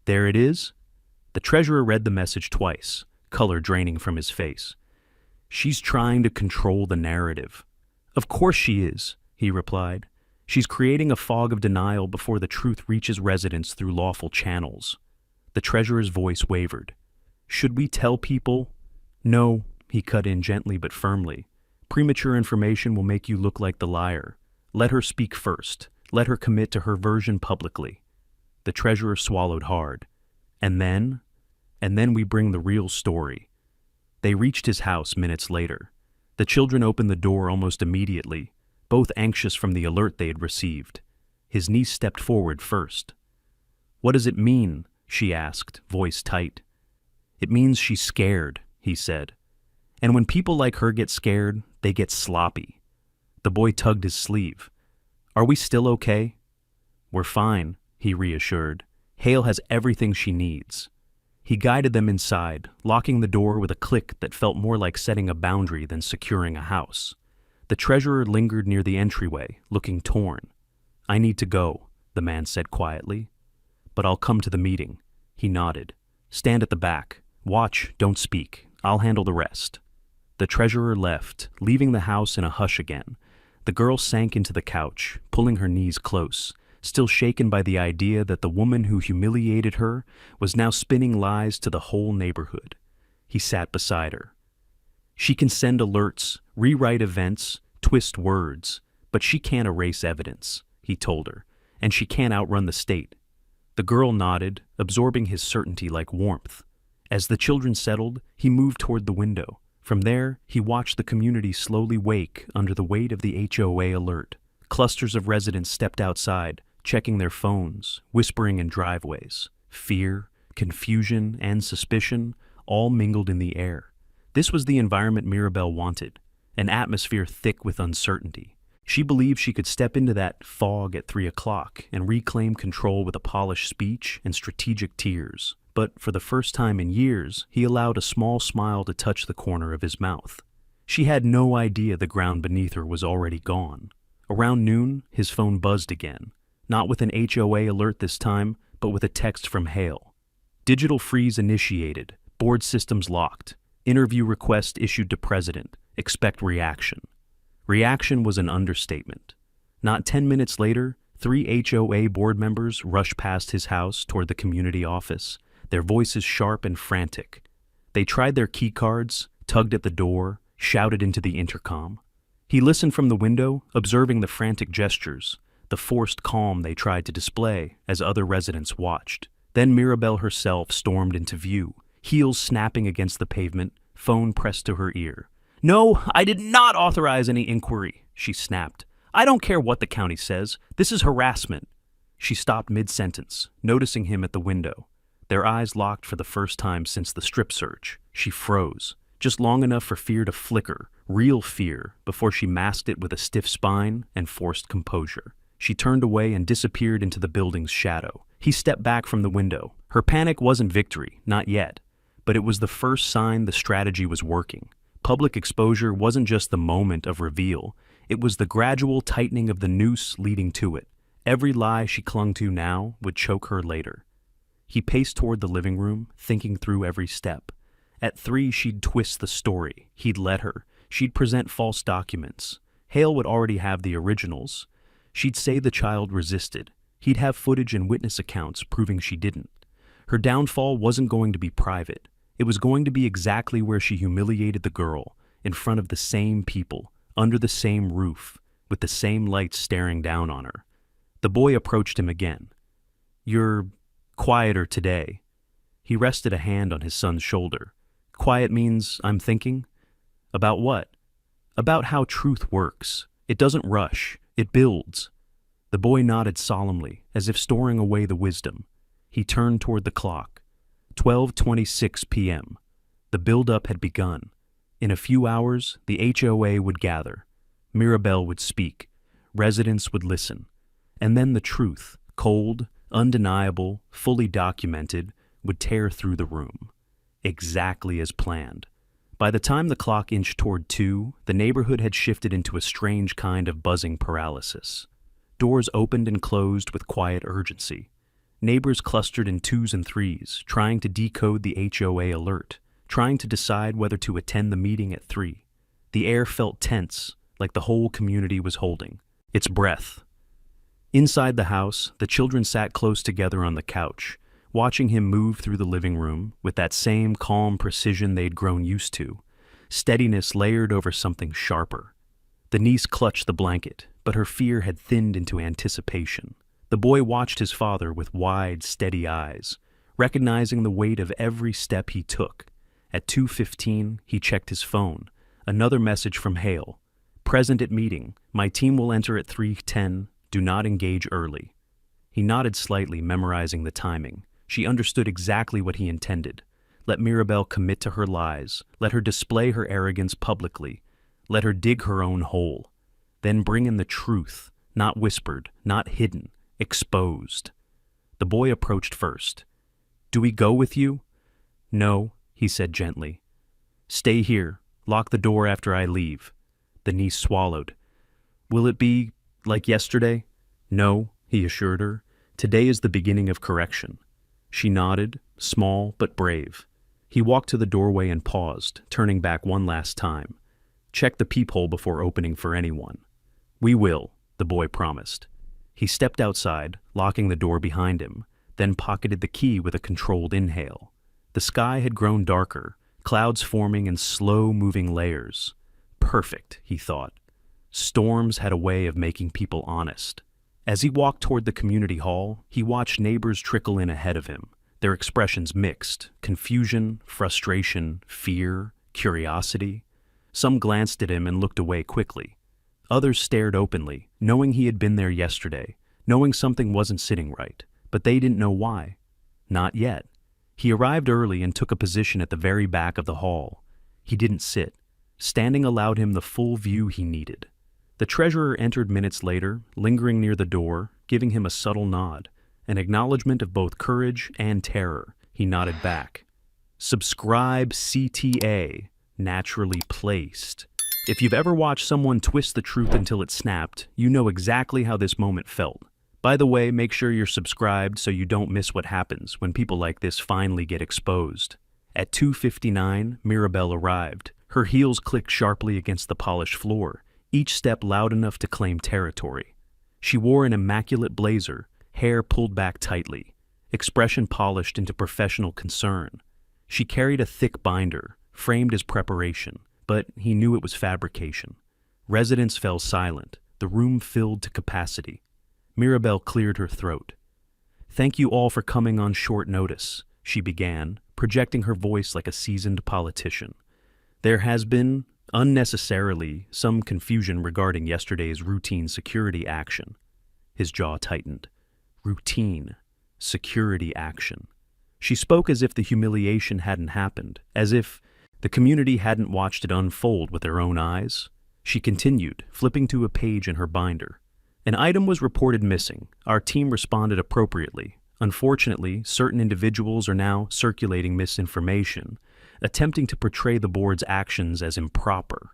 There it is. The treasurer read the message twice, color draining from his face. She's trying to control the narrative. Of course she is, he replied. She's creating a fog of denial before the truth reaches residents through lawful channels. The treasurer's voice wavered. Should we tell people? No, he cut in gently but firmly. Premature information will make you look like the liar. Let her speak first. Let her commit to her version publicly. The treasurer swallowed hard. And then we bring the real story. They reached his house minutes later. The children opened the door almost immediately, both anxious from the alert they had received. His niece stepped forward first. What does it mean? She asked, voice tight. It means she's scared, he said. And when people like her get scared, they get sloppy. The boy tugged his sleeve. Are we still okay? We're fine, he reassured. Hale has everything she needs. He guided them inside, locking the door with a click that felt more like setting a boundary than securing a house. The treasurer lingered near the entryway, looking torn. I need to go, the man said quietly. But I'll come to the meeting. He nodded. Stand at the back. Watch, don't speak. I'll handle the rest. The treasurer left, leaving the house in a hush again. The girl sank into the couch, pulling her knees close, still shaken by the idea that the woman who humiliated her was now spinning lies to the whole neighborhood. He sat beside her. She can send alerts, rewrite events, twist words, but she can't erase evidence, he told her, and she can't outrun the state. The girl nodded, absorbing his certainty like warmth. As the children settled, he moved toward the window. From there, he watched the community slowly wake under the weight of the HOA alert. Clusters of residents stepped outside, checking their phones, whispering in driveways. Fear, confusion, and suspicion all mingled in the air. This was the environment Mirabelle wanted, an atmosphere thick with uncertainty. She believed she could step into that fog at 3 o'clock and reclaim control with a polished speech and strategic tears. But for the first time in years, he allowed a small smile to touch the corner of his mouth. She had no idea the ground beneath her was already gone. Around noon, his phone buzzed again, not with an HOA alert this time, but with a text from Hale. Digital freeze initiated, board systems locked, interview request issued to president, expect reaction. Reaction was an understatement. Not 10 minutes later, 3 HOA board members rushed past his house toward the community office, their voices sharp and frantic. They tried their key cards, tugged at the door, shouted into the intercom. He listened from the window, observing the frantic gestures, the forced calm they tried to display as other residents watched. Then Mirabelle herself stormed into view, heels snapping against the pavement, phone pressed to her ear. "No, I did not authorize any inquiry," she snapped. "I don't care what the county says. This is harassment." She stopped mid-sentence, noticing him at the window. Their eyes locked for the first time since the strip search. She froze, just long enough for fear to flicker, real fear, before she masked it with a stiff spine and forced composure. She turned away and disappeared into the building's shadow. He stepped back from the window. Her panic wasn't victory, not yet, but it was the first sign the strategy was working. Public exposure wasn't just the moment of reveal, it was the gradual tightening of the noose leading to it. Every lie she clung to now would choke her later. He paced toward the living room, thinking through every step. At 3, she'd twist the story. He'd let her. She'd present false documents. Hale would already have the originals. She'd say the child resisted. He'd have footage and witness accounts proving she didn't. Her downfall wasn't going to be private. It was going to be exactly where she humiliated the girl, in front of the same people, under the same roof, with the same lights staring down on her. The boy approached him again. "You're quieter today." He rested a hand on his son's shoulder. "Quiet means I'm thinking?" "About what?" "About how truth works. It doesn't rush. It builds." The boy nodded solemnly, as if storing away the wisdom. He turned toward the clock. 12:26 p.m. The build-up had begun. In a few hours, the HOA would gather. Mirabelle would speak. Residents would listen. And then the truth, cold, undeniable, fully documented, would tear through the room. Exactly as planned. By the time the clock inched toward 2, the neighborhood had shifted into a strange kind of buzzing paralysis. Doors opened and closed with quiet urgency. Neighbors clustered in 2s and 3s, trying to decode the HOA alert, trying to decide whether to attend the meeting at 3. The air felt tense, like the whole community was holding its breath. Inside the house, the children sat close together on the couch, watching him move through the living room with that same calm precision they'd grown used to, steadiness layered over something sharper. The niece clutched the blanket, but her fear had thinned into anticipation. The boy watched his father with wide, steady eyes, recognizing the weight of every step he took. At 2:15, he checked his phone. Another message from Hale. "Present at meeting. My team will enter at 3:10. Do not engage early." He nodded slightly, memorizing the timing. She understood exactly what he intended. Let Mirabelle commit to her lies. Let her display her arrogance publicly. Let her dig her own hole. Then bring in the truth, not whispered, not hidden, exposed. The boy approached first. "Do we go with you?" "No," he said gently. "Stay here. Lock the door after I leave." The niece swallowed. "Will it be like yesterday?" "No," he assured her. "Today is the beginning of correction." She nodded, small but brave. He walked to the doorway and paused, turning back one last time. "Check the peephole before opening for anyone." "We will," the boy promised. He stepped outside, locking the door behind him, then pocketed the key with a controlled inhale. The sky had grown darker, clouds forming in slow-moving layers. Perfect, he thought. Storms had a way of making people honest. As he walked toward the community hall, he watched neighbors trickle in ahead of him, their expressions mixed: confusion, frustration, fear, curiosity. Some glanced at him and looked away quickly. Others stared openly, knowing he had been there yesterday, knowing something wasn't sitting right, but they didn't know why. Not yet. He arrived early and took a position at the very back of the hall. He didn't sit. Standing allowed him the full view he needed. The treasurer entered minutes later, lingering near the door, giving him a subtle nod, an acknowledgement of both courage and terror. He nodded back. "Subscribe CTA, naturally placed." If you've ever watched someone twist the truth until it snapped, you know exactly how this moment felt. By the way, make sure you're subscribed so you don't miss what happens when people like this finally get exposed. At 2:59, Mirabelle arrived. Her heels clicked sharply against the polished floor, each step loud enough to claim territory. She wore an immaculate blazer, hair pulled back tightly, expression polished into professional concern. She carried a thick binder, framed as preparation, but he knew it was fabrication. Residents fell silent, the room filled to capacity. Mirabelle cleared her throat. "Thank you all for coming on short notice," she began, projecting her voice like a seasoned politician. "There has been Unnecessarily, some confusion regarding yesterday's routine security action. His jaw tightened. Routine. Security action. She spoke as if the humiliation hadn't happened, as if the community hadn't watched it unfold with their own eyes. She continued, flipping to a page in her binder. An item was reported missing. Our team responded appropriately. Unfortunately, certain individuals are now circulating misinformation, attempting to portray the board's actions as improper.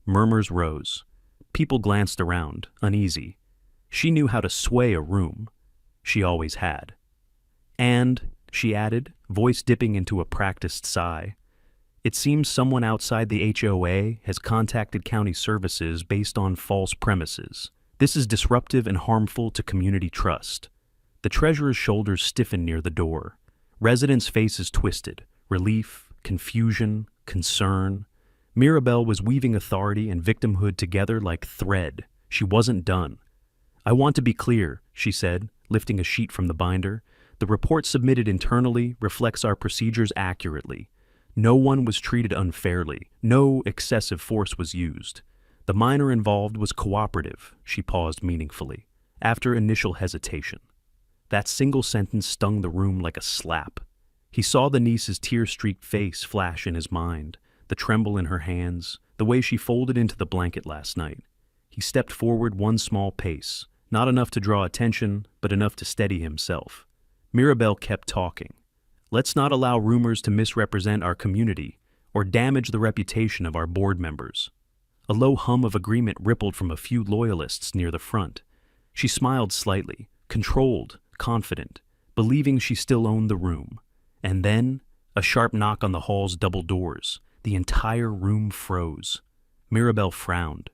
Murmurs rose. People glanced around, uneasy. She knew how to sway a room. She always had. And, she added, voice dipping into a practiced sigh, it seems someone outside the HOA has contacted county services based on false premises. This is disruptive and harmful to community trust. The treasurer's shoulders stiffened near the door. Residents' faces twisted. Relief, confusion, concern. Mirabelle was weaving authority and victimhood together like thread. She wasn't done. I want to be clear, she said, lifting a sheet from the binder. The report submitted internally reflects our procedures accurately. No one was treated unfairly. No excessive force was used. The minor involved was cooperative, she paused meaningfully, after initial hesitation. That single sentence stung the room like a slap. He saw the niece's tear-streaked face flash in his mind, the tremble in her hands, the way she folded into the blanket last night. He stepped forward one small pace, not enough to draw attention, but enough to steady himself. Mirabelle kept talking. Let's not allow rumors to misrepresent our community or damage the reputation of our board members. A low hum of agreement rippled from a few loyalists near the front. She smiled slightly, controlled, confident, believing she still owned the room. And then, a sharp knock on the hall's double doors. The entire room froze. Mirabelle frowned.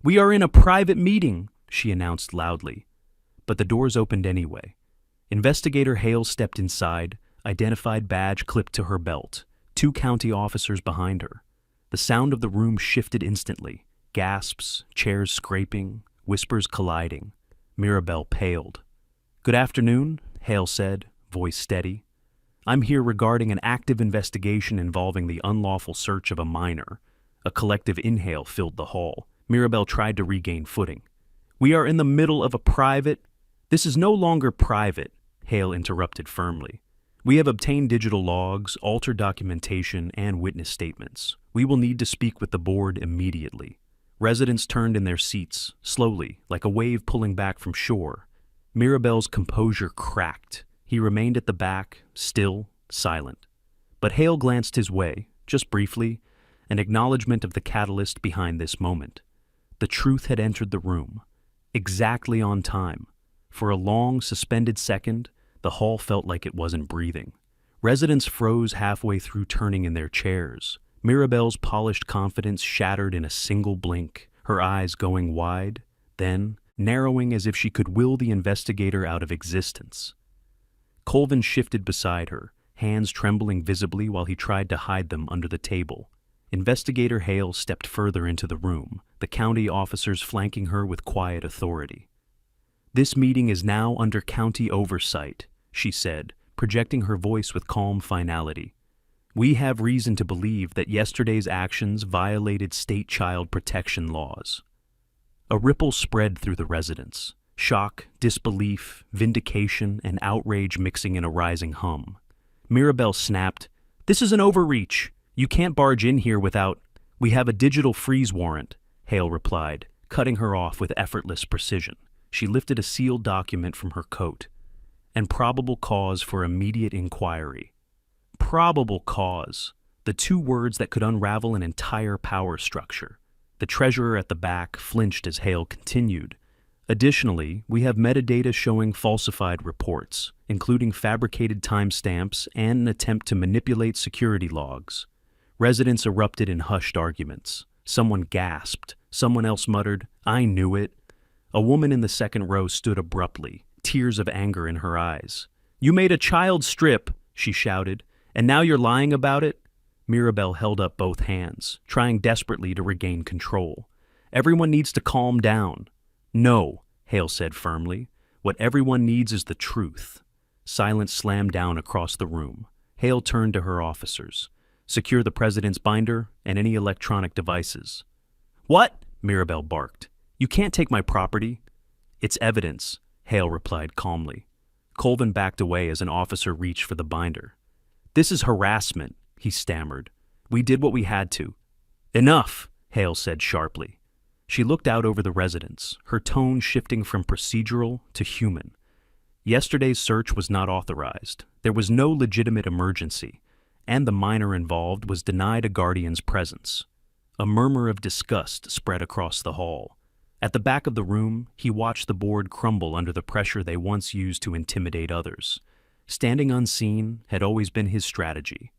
"We are in a private meeting," she announced loudly. But the doors opened anyway. Investigator Hale stepped inside, identified badge clipped to her belt, 2 county officers behind her. The sound of the room shifted instantly. Gasps, chairs scraping, whispers colliding. Mirabelle paled. "Good afternoon," Hale said, voice steady. "I'm here regarding an active investigation involving the unlawful search of a minor." A collective inhale filled the hall. Mirabelle tried to regain footing. "We are in the middle of a private—" "This is no longer private," Hale interrupted firmly. "We have obtained digital logs, altered documentation, and witness statements. We will need to speak with the board immediately." Residents turned in their seats, slowly, like a wave pulling back from shore. Mirabelle's composure cracked. He remained at the back, still, silent. But Hale glanced his way, just briefly, an acknowledgement of the catalyst behind this moment. The truth had entered the room, exactly on time. For a long, suspended second, the hall felt like it wasn't breathing. Residents froze halfway through turning in their chairs. Mirabelle's polished confidence shattered in a single blink, her eyes going wide, then narrowing as if she could will the investigator out of existence. Colvin shifted beside her, hands trembling visibly while he tried to hide them under the table. Investigator Hale stepped further into the room, the county officers flanking her with quiet authority. "This meeting is now under county oversight," she said, projecting her voice with calm finality. "We have reason to believe that yesterday's actions violated state child protection laws." A ripple spread through the residents. Shock, disbelief, vindication, and outrage mixing in a rising hum. Mirabelle snapped, "This is an overreach. You can't barge in here without—" "We have a digital freeze warrant," Hale replied, cutting her off with effortless precision. She lifted a sealed document from her coat. "And probable cause for immediate inquiry." Probable cause. The 2 words that could unravel an entire power structure. The treasurer at the back flinched as Hale continued. "Additionally, we have metadata showing falsified reports, including fabricated timestamps and an attempt to manipulate security logs." Residents erupted in hushed arguments. Someone gasped. Someone else muttered, "I knew it." A woman in the second row stood abruptly, tears of anger in her eyes. "You made a child strip," she shouted, "and now you're lying about it?" Mirabelle held up both hands, trying desperately to regain control. "Everyone needs to calm down." "No," Hale said firmly. "What everyone needs is the truth." Silence slammed down across the room. Hale turned to her officers. Secure the president's binder and any electronic devices. What? Mirabelle barked. You can't take my property. It's evidence, Hale replied calmly. Colvin backed away as an officer reached for the binder. This is harassment, he stammered. We did what we had to. Enough, Hale said sharply. She looked out over the residence, her tone shifting from procedural to human. Yesterday's search was not authorized. There was no legitimate emergency, and the minor involved was denied a guardian's presence. A murmur of disgust spread across the hall. At the back of the room, he watched the board crumble under the pressure they once used to intimidate others. Standing unseen had always been his strategy.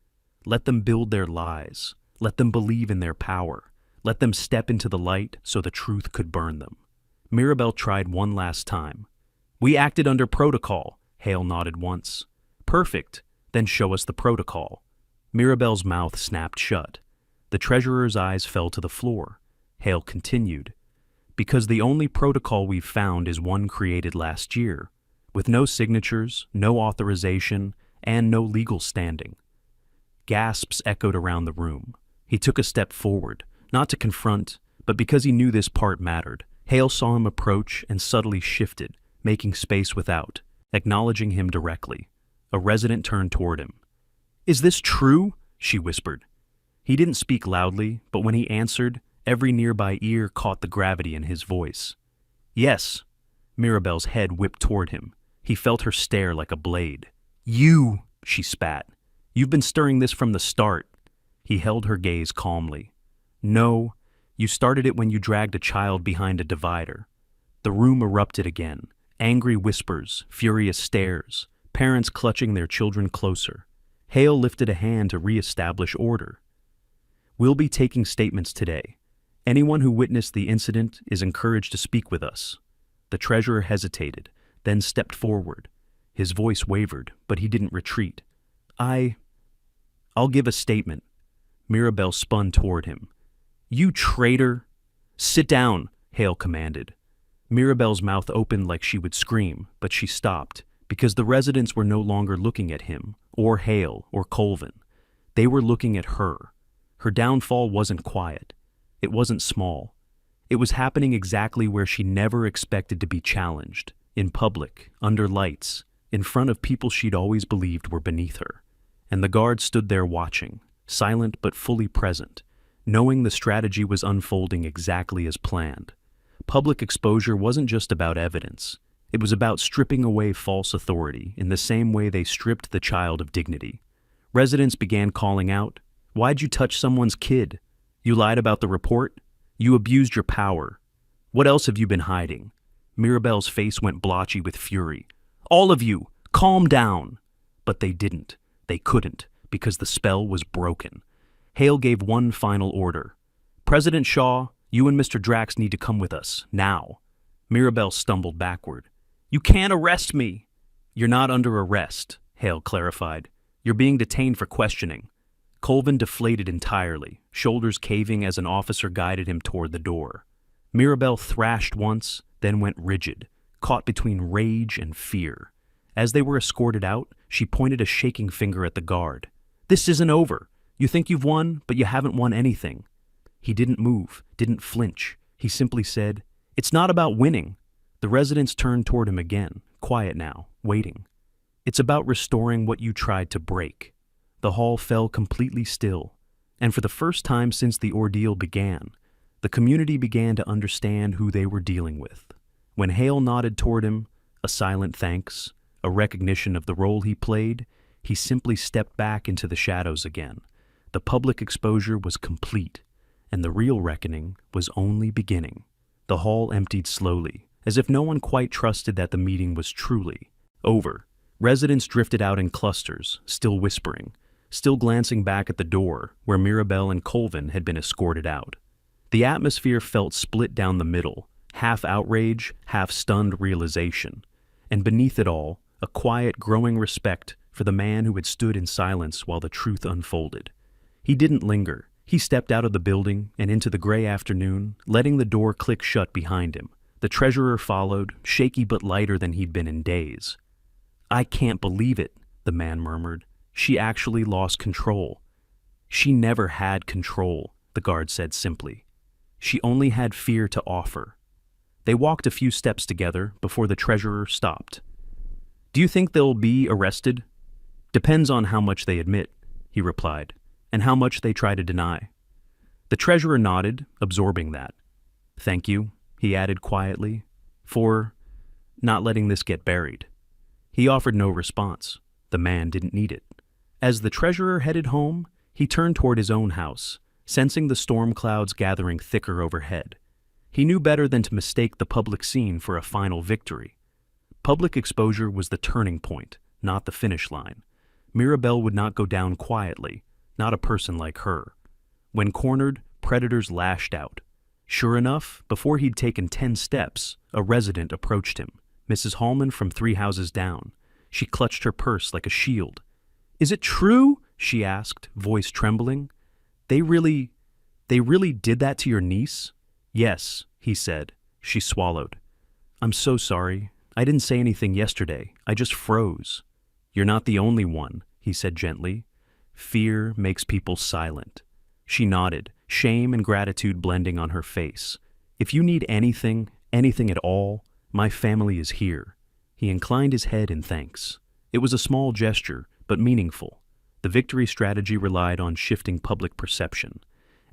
Let them build their lies. Let them believe in their power. Let them step into the light so the truth could burn them. Mirabelle tried one last time. We acted under protocol, Hale nodded once. Perfect. Then show us the protocol. Mirabelle's mouth snapped shut. The treasurer's eyes fell to the floor. Hale continued. Because the only protocol we've found is one created last year, with no signatures, no authorization, and no legal standing. Gasps echoed around the room. He took a step forward, not to confront, but because he knew this part mattered. Hale saw him approach and subtly shifted, making space without, acknowledging him directly. A resident turned toward him. Is this true? She whispered. He didn't speak loudly, but when he answered, every nearby ear caught the gravity in his voice. Yes. Mirabelle's head whipped toward him. He felt her stare like a blade. You, she spat. You've been stirring this from the start. He held her gaze calmly. No, you started it when you dragged a child behind a divider. The room erupted again. Angry whispers, furious stares, parents clutching their children closer. Hale lifted a hand to reestablish order. We'll be taking statements today. Anyone who witnessed the incident is encouraged to speak with us. The treasurer hesitated, then stepped forward. His voice wavered, but he didn't retreat. I'll give a statement. Mirabelle spun toward him. You traitor! Sit down, Hale commanded. Mirabelle's mouth opened like she would scream, but she stopped, because the residents were no longer looking at him, or Hale, or Colvin. They were looking at her. Her downfall wasn't quiet. It wasn't small. It was happening exactly where she never expected to be challenged, in public, under lights, in front of people she'd always believed were beneath her. And the guard stood there watching, silent but fully present, knowing the strategy was unfolding exactly as planned. Public exposure wasn't just about evidence. It was about stripping away false authority in the same way they stripped the child of dignity. Residents began calling out, Why'd you touch someone's kid? You lied about the report? You abused your power. What else have you been hiding? Mirabelle's face went blotchy with fury. All of you, calm down. But they didn't. They couldn't, because the spell was broken. Hale gave one final order. President Shaw, you and Mr. Drax need to come with us, now. Mirabelle stumbled backward. You can't arrest me. You're not under arrest, Hale clarified. You're being detained for questioning. Colvin deflated entirely, shoulders caving as an officer guided him toward the door. Mirabelle thrashed once, then went rigid, caught between rage and fear. As they were escorted out, she pointed a shaking finger at the guard. This isn't over. You think you've won, but you haven't won anything. He didn't move, didn't flinch. He simply said, It's not about winning. The residents turned toward him again, quiet now, waiting. It's about restoring what you tried to break. The hall fell completely still, and for the first time since the ordeal began, the community began to understand who they were dealing with. When Hale nodded toward him, a silent thanks, a recognition of the role he played, he simply stepped back into the shadows again. The public exposure was complete, and the real reckoning was only beginning. The hall emptied slowly, as if no one quite trusted that the meeting was truly over. Residents drifted out in clusters, still whispering, still glancing back at the door where Mirabelle and Colvin had been escorted out. The atmosphere felt split down the middle, half outrage, half stunned realization, and beneath it all, a quiet, growing respect for the man who had stood in silence while the truth unfolded. He didn't linger. He stepped out of the building and into the gray afternoon, letting the door click shut behind him. The treasurer followed, shaky but lighter than he'd been in days. I can't believe it, the man murmured. She actually lost control. She never had control, the guard said simply. She only had fear to offer. They walked a few steps together before the treasurer stopped. Do you think they'll be arrested? Depends on how much they admit, he replied, and how much they try to deny. The treasurer nodded, absorbing that. Thank you, he added quietly, for not letting this get buried. He offered no response. The man didn't need it. As the treasurer headed home, he turned toward his own house, sensing the storm clouds gathering thicker overhead. He knew better than to mistake the public scene for a final victory. Public exposure was the turning point, not the finish line. Mirabelle would not go down quietly, not a person like her. When cornered, predators lashed out. Sure enough, before he'd taken 10 steps, a resident approached him, Mrs. Hallman from 3 houses down. She clutched her purse like a shield. Is it true? She asked, voice trembling. They really did that to your niece? Yes, he said. She swallowed. I'm so sorry. I didn't say anything yesterday. I just froze. You're not the only one, he said gently. Fear makes people silent. She nodded, shame and gratitude blending on her face. If you need anything at all, my family is here. He inclined his head in thanks. It was a small gesture, but meaningful. The victory strategy relied on shifting public perception.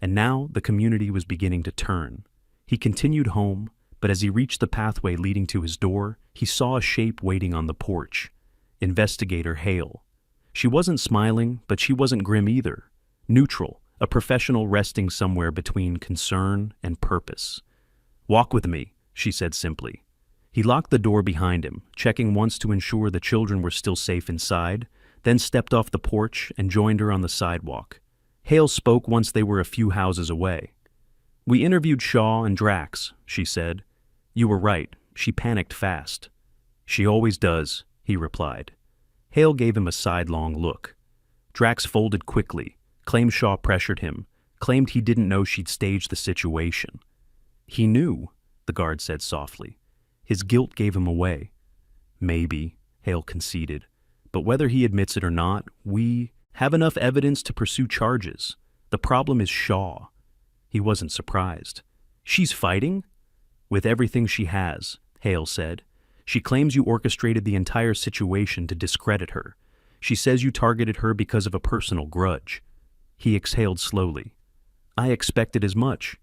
And now the community was beginning to turn. He continued home, but as he reached the pathway leading to his door, he saw a shape waiting on the porch. Investigator Hale. She wasn't smiling, but she wasn't grim either. Neutral, a professional resting somewhere between concern and purpose. Walk with me, she said simply. He locked the door behind him, checking once to ensure the children were still safe inside, then stepped off the porch and joined her on the sidewalk. Hale spoke once they were a few houses away. We interviewed Shaw and Drax, she said. You were right, she panicked fast. She always does, he replied. Hale gave him a sidelong look. Drax folded quickly, claimed Shaw pressured him, claimed he didn't know she'd staged the situation. He knew, the guard said softly. His guilt gave him away. Maybe, Hale conceded, but whether he admits it or not, we have enough evidence to pursue charges. The problem is Shaw. He wasn't surprised. She's fighting? With everything she has, Hale said. She claims you orchestrated the entire situation to discredit her. She says you targeted her because of a personal grudge. He exhaled slowly. I expected as much.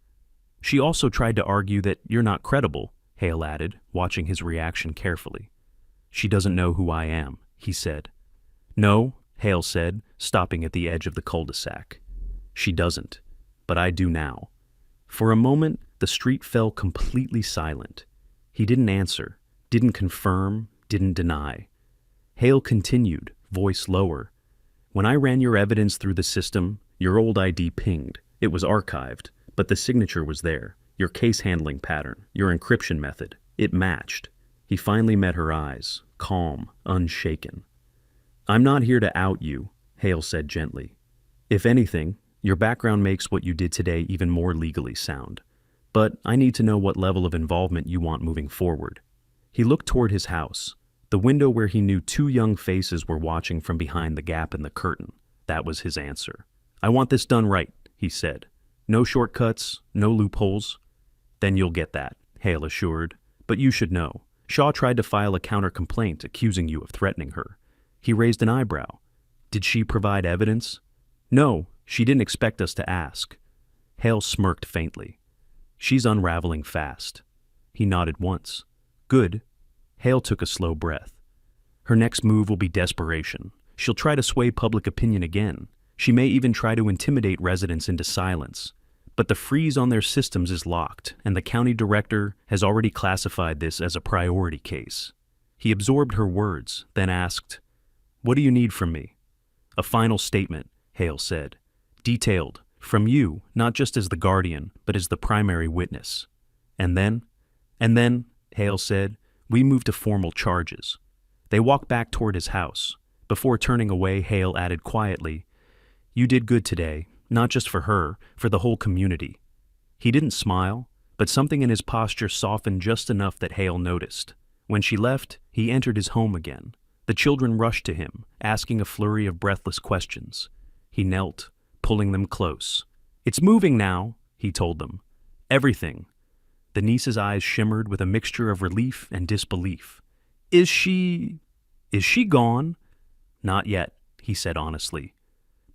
She also tried to argue that you're not credible, Hale added, watching his reaction carefully. She doesn't know who I am, he said. No, Hale said, stopping at the edge of the cul-de-sac. She doesn't, but I do now. For a moment, the street fell completely silent. He didn't answer, didn't confirm, didn't deny. Hale continued, voice lower. When I ran your evidence through the system, your old ID pinged. It was archived, but the signature was there. Your case handling pattern, your encryption method. It matched. He finally met her eyes, calm, unshaken. I'm not here to out you, Hale said gently. If anything, your background makes what you did today even more legally sound. But I need to know what level of involvement you want moving forward. He looked toward his house, the window where he knew 2 young faces were watching from behind the gap in the curtain. That was his answer. I want this done right, he said. No shortcuts, no loopholes. Then you'll get that, Hale assured. But you should know. Shaw tried to file a counter-complaint accusing you of threatening her. He raised an eyebrow. Did she provide evidence? No, she didn't expect us to ask. Hale smirked faintly. She's unraveling fast. He nodded once. Good. Hale took a slow breath. Her next move will be desperation. She'll try to sway public opinion again. She may even try to intimidate residents into silence. But the freeze on their systems is locked, and the county director has already classified this as a priority case. He absorbed her words, then asked, What do you need from me? A final statement, Hale said. Detailed, from you, not just as the guardian, but as the primary witness. And then, Hale said, we move to formal charges. They walked back toward his house. Before turning away, Hale added quietly, You did good today, not just for her, for the whole community. He didn't smile, but something in his posture softened just enough that Hale noticed. When she left, he entered his home again. The children rushed to him, asking a flurry of breathless questions. He knelt, pulling them close. "It's moving now," he told them. "Everything." The niece's eyes shimmered with a mixture of relief and disbelief. Is she gone?" "Not yet," he said honestly.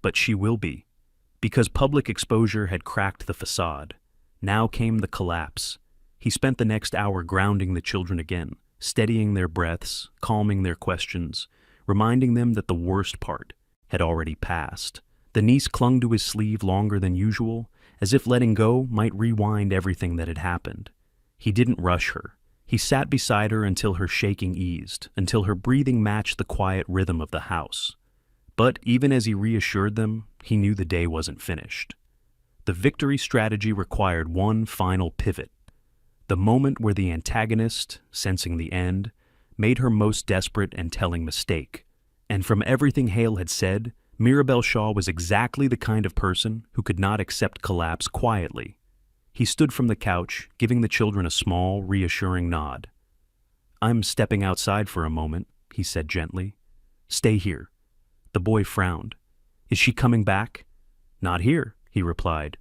"But she will be." Because public exposure had cracked the facade. Now came the collapse. He spent the next hour grounding the children again, steadying their breaths, calming their questions, reminding them that the worst part had already passed. The niece clung to his sleeve longer than usual, as if letting go might rewind everything that had happened. He didn't rush her. He sat beside her until her shaking eased, until her breathing matched the quiet rhythm of the house. But even as he reassured them, he knew the day wasn't finished. The victory strategy required one final pivot. The moment where the antagonist, sensing the end, made her most desperate and telling mistake. And from everything Hale had said, Mirabelle Shaw was exactly the kind of person who could not accept collapse quietly. He stood from the couch, giving the children a small, reassuring nod. "I'm stepping outside for a moment," he said gently. "Stay here." The boy frowned. "Is she coming back?" "Not here," he replied.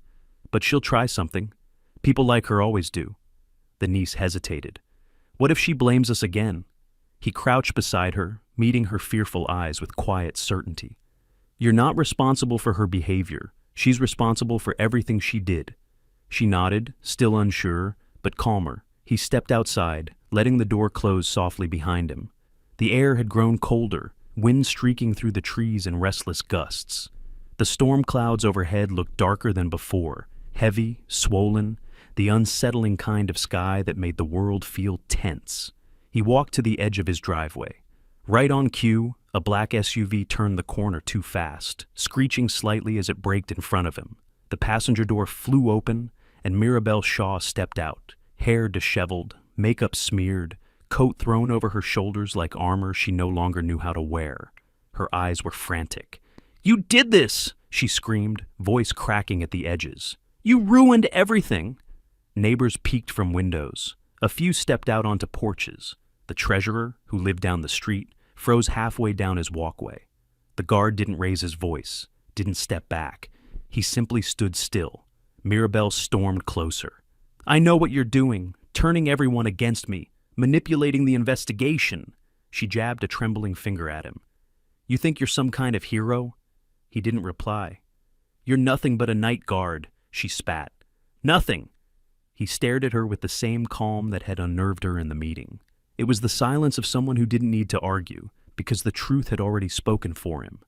"But she'll try something. People like her always do." The niece hesitated. "What if she blames us again?" He crouched beside her, meeting her fearful eyes with quiet certainty. "You're not responsible for her behavior. She's responsible for everything she did." She nodded, still unsure, but calmer. He stepped outside, letting the door close softly behind him. The air had grown colder, wind streaking through the trees in restless gusts. The storm clouds overhead looked darker than before, heavy, swollen, the unsettling kind of sky that made the world feel tense. He walked to the edge of his driveway. Right on cue, a black SUV turned the corner too fast, screeching slightly as it braked in front of him. The passenger door flew open, and Mirabelle Shaw stepped out, hair disheveled, makeup smeared, coat thrown over her shoulders like armor she no longer knew how to wear. Her eyes were frantic. "You did this!" she screamed, voice cracking at the edges. "You ruined everything!" Neighbors peeked from windows. A few stepped out onto porches. The treasurer, who lived down the street, froze halfway down his walkway. The guard didn't raise his voice, didn't step back. He simply stood still. Mirabelle stormed closer. "I know what you're doing, turning everyone against me, manipulating the investigation." She jabbed a trembling finger at him. "You think you're some kind of hero?" He didn't reply. "You're nothing but a night guard," she spat. "Nothing!" He stared at her with the same calm that had unnerved her in the meeting. It was the silence of someone who didn't need to argue, because the truth had already spoken for him.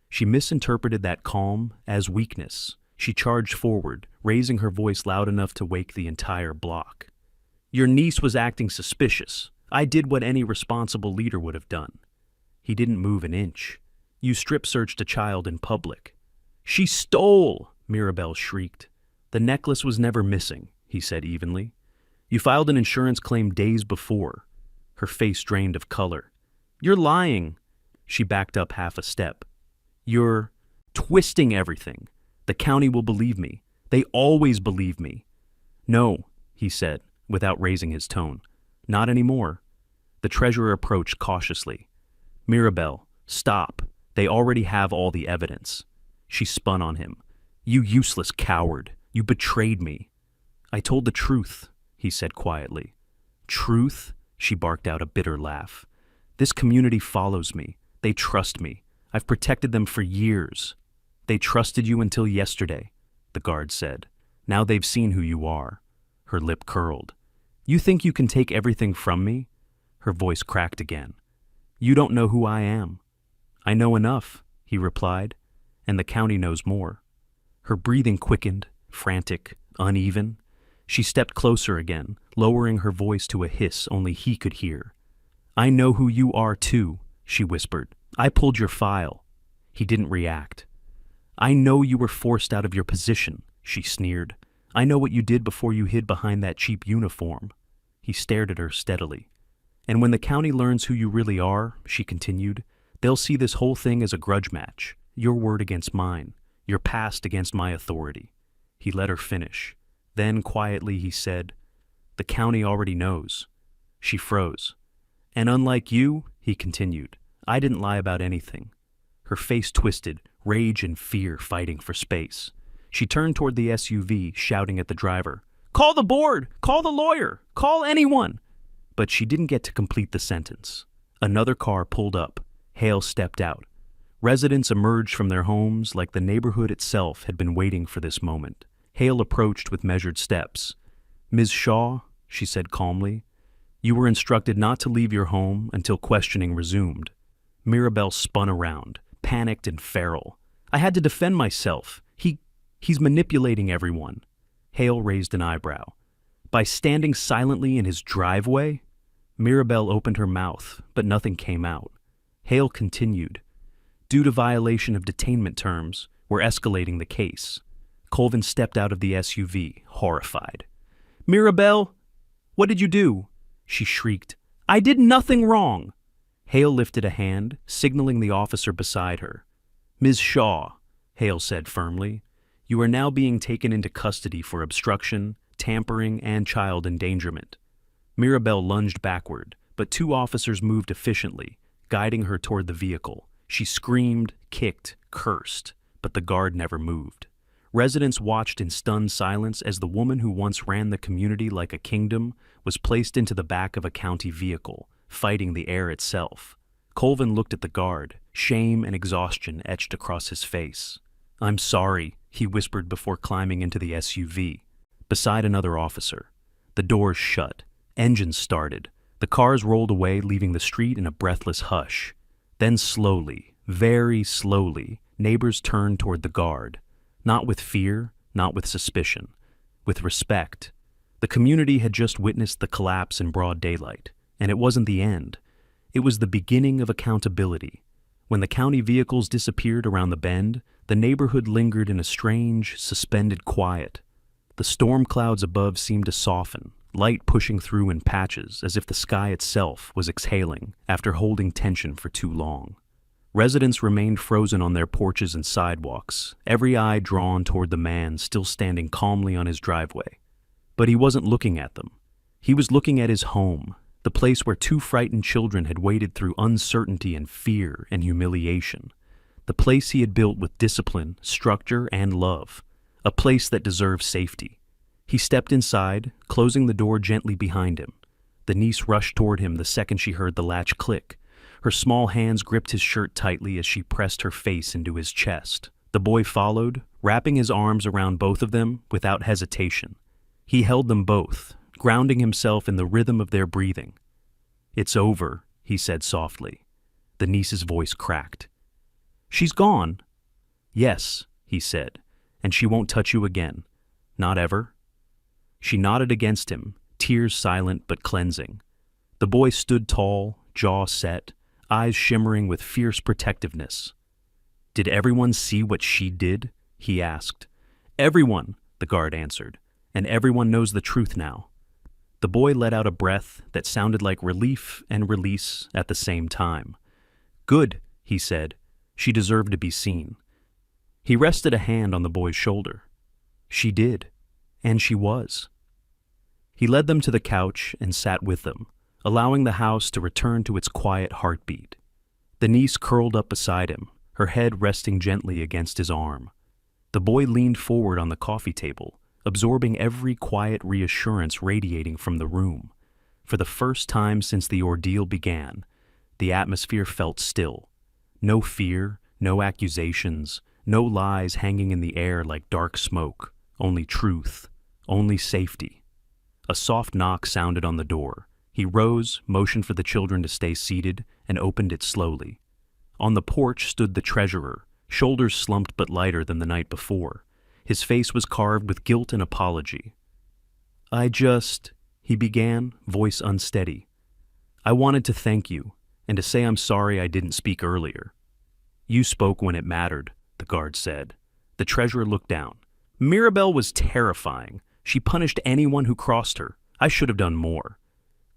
She misinterpreted that calm as weakness. She charged forward, raising her voice loud enough to wake the entire block. "Your niece was acting suspicious. I did what any responsible leader would have done." He didn't move an inch. "You strip-searched a child in public." "She stole!" Mirabelle shrieked. "The necklace was never missing," he said evenly. "You filed an insurance claim days before." Her face drained of color. "You're lying." She backed up half a step. "You're twisting everything. The county will believe me. They always believe me." "No," he said, without raising his tone. "Not anymore." The treasurer approached cautiously. "Mirabelle, stop. They already have all the evidence." She spun on him. "You useless coward. You betrayed me." "I told the truth," he said quietly. "Truth?" She barked out a bitter laugh. "This community follows me. They trust me. I've protected them for years." "They trusted you until yesterday," the guard said. "Now they've seen who you are." Her lip curled. "You think you can take everything from me?" Her voice cracked again. "You don't know who I am." "I know enough," he replied, "and the county knows more." Her breathing quickened, frantic, uneven. She stepped closer again, lowering her voice to a hiss only he could hear. "I know who you are too," she whispered. "I pulled your file." He didn't react. "I know you were forced out of your position," she sneered. "I know what you did before you hid behind that cheap uniform." He stared at her steadily. "And when the county learns who you really are," she continued, "they'll see this whole thing as a grudge match. Your word against mine. Your past against my authority." He let her finish. Then, quietly, he said, "The county already knows." She froze. "And unlike you," he continued, "I didn't lie about anything." Her face twisted, rage and fear fighting for space. She turned toward the SUV, shouting at the driver, "Call the board! Call the lawyer! Call anyone!" But she didn't get to complete the sentence. Another car pulled up. Hale stepped out. Residents emerged from their homes like the neighborhood itself had been waiting for this moment. Hale approached with measured steps. "Ms. Shaw," she said calmly, "you were instructed not to leave your home until questioning resumed." Mirabelle spun around, panicked and feral. "I had to defend myself. He's manipulating everyone." Hale raised an eyebrow. "By standing silently in his driveway?" Mirabelle opened her mouth, but nothing came out. Hale continued. "Due to violation of detainment terms, we're escalating the case." Colvin stepped out of the SUV, horrified. "Mirabelle, what did you do?" she shrieked. "I did nothing wrong." Hale lifted a hand, signaling the officer beside her. "Ms. Shaw," Hale said firmly, "you are now being taken into custody for obstruction, tampering, and child endangerment." Mirabelle lunged backward, but two officers moved efficiently, guiding her toward the vehicle. She screamed, kicked, cursed, but the guard never moved. Residents watched in stunned silence as the woman who once ran the community like a kingdom was placed into the back of a county vehicle, fighting the air itself. Colvin looked at the guard, shame and exhaustion etched across his face. "I'm sorry," he whispered before climbing into the SUV. Beside another officer. The doors shut. Engines started. The cars rolled away, leaving the street in a breathless hush. Then slowly, very slowly, neighbors turned toward the guard. Not with fear, not with suspicion. With respect. The community had just witnessed the collapse in broad daylight. And it wasn't the end. It was the beginning of accountability. When the county vehicles disappeared around the bend, the neighborhood lingered in a strange, suspended quiet. The storm clouds above seemed to soften, light pushing through in patches as if the sky itself was exhaling after holding tension for too long. Residents remained frozen on their porches and sidewalks, every eye drawn toward the man still standing calmly on his driveway. But he wasn't looking at them. He was looking at his home, the place where two frightened children had waded through uncertainty and fear and humiliation. The place he had built with discipline, structure, and love. A place that deserved safety. He stepped inside, closing the door gently behind him. The niece rushed toward him the second she heard the latch click. Her small hands gripped his shirt tightly as she pressed her face into his chest. The boy followed, wrapping his arms around both of them without hesitation. He held them both, grounding himself in the rhythm of their breathing. "It's over," he said softly. The niece's voice cracked. "She's gone." "Yes," he said, "and she won't touch you again. Not ever." She nodded against him, tears silent but cleansing. The boy stood tall, jaw set, eyes shimmering with fierce protectiveness. "Did everyone see what she did?" he asked. "Everyone," the guard answered, "and everyone knows the truth now." The boy let out a breath that sounded like relief and release at the same time. "Good," he said. "She deserved to be seen." He rested a hand on the boy's shoulder. She did, and she was. He led them to the couch and sat with them, allowing the house to return to its quiet heartbeat. The niece curled up beside him, her head resting gently against his arm. The boy leaned forward on the coffee table, absorbing every quiet reassurance radiating from the room. For the first time since the ordeal began, the atmosphere felt still. No fear, no accusations, no lies hanging in the air like dark smoke. Only truth, only safety. A soft knock sounded on the door. He rose, motioned for the children to stay seated, and opened it slowly. On the porch stood the treasurer, shoulders slumped but lighter than the night before. His face was carved with guilt and apology. He began, voice unsteady. "I wanted to thank you, and to say I'm sorry I didn't speak earlier." "You spoke when it mattered," the guard said. The treasurer looked down. "Mirabelle was terrifying. She punished anyone who crossed her. I should have done more."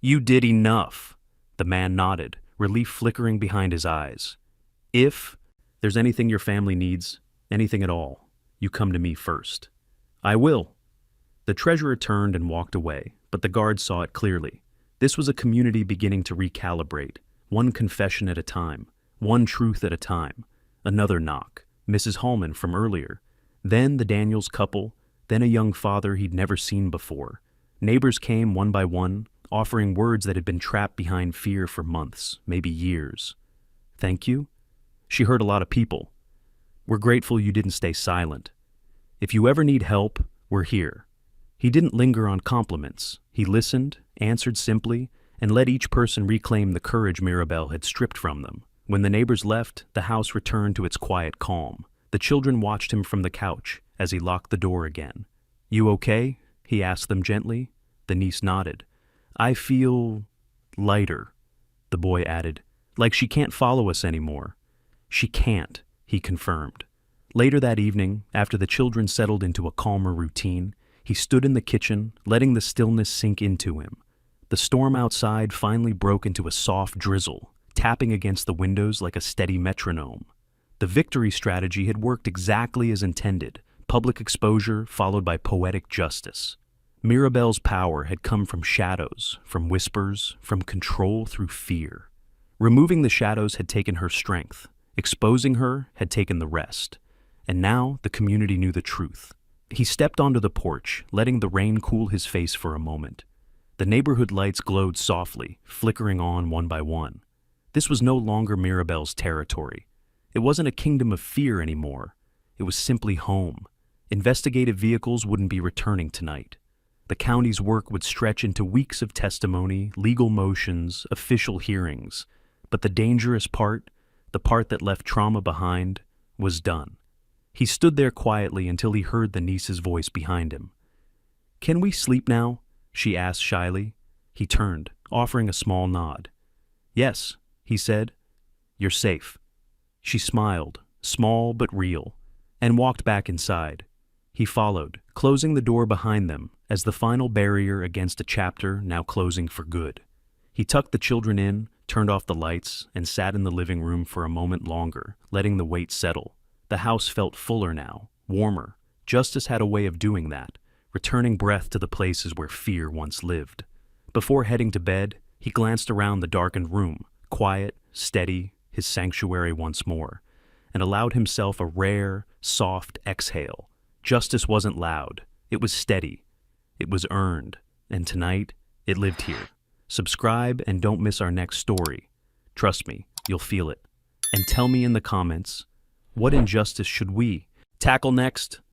"You did enough." The man nodded, relief flickering behind his eyes. "If there's anything your family needs, anything at all, you come to me first." "I will." The treasurer turned and walked away, but the guard saw it clearly. This was a community beginning to recalibrate, one confession at a time, one truth at a time. Another knock. Mrs. Hallman from earlier, then the Daniels couple, then a young father he'd never seen before. Neighbors came one by one, offering words that had been trapped behind fear for months, maybe years. Thank you? She heard a lot of people. We're grateful you didn't stay silent. If you ever need help, we're here. He didn't linger on compliments. He listened, answered simply, and let each person reclaim the courage Mirabelle had stripped from them. When the neighbors left, the house returned to its quiet calm. The children watched him from the couch as he locked the door again. You okay? He asked them gently. The niece nodded. I feel lighter, the boy added, like she can't follow us anymore. She can't, he confirmed. Later that evening, after the children settled into a calmer routine, he stood in the kitchen, letting the stillness sink into him. The storm outside finally broke into a soft drizzle, tapping against the windows like a steady metronome. The victory strategy had worked exactly as intended, public exposure followed by poetic justice. Mirabelle's power had come from shadows, from whispers, from control through fear. Removing the shadows had taken her strength. Exposing her had taken the rest. And now the community knew the truth. He stepped onto the porch, letting the rain cool his face for a moment. The neighborhood lights glowed softly, flickering on one by one. This was no longer Mirabelle's territory. It wasn't a kingdom of fear anymore. It was simply home. Investigative vehicles wouldn't be returning tonight. The county's work would stretch into weeks of testimony, legal motions, official hearings. But the dangerous part, the part that left trauma behind, was done. He stood there quietly until he heard the niece's voice behind him. Can we sleep now? She asked shyly. He turned, offering a small nod. Yes, he said. You're safe. She smiled, small but real, and walked back inside. He followed, closing the door behind them as the final barrier against a chapter now closing for good. He tucked the children in, turned off the lights, and sat in the living room for a moment longer, letting the weight settle. The house felt fuller now, warmer. Justice had a way of doing that, returning breath to the places where fear once lived. Before heading to bed, he glanced around the darkened room, quiet, steady, his sanctuary once more, and allowed himself a rare, soft exhale. Justice wasn't loud. It was steady. It was earned. And tonight, it lived here. Subscribe and don't miss our next story. Trust me, you'll feel it. And tell me in the comments, what injustice should we tackle next?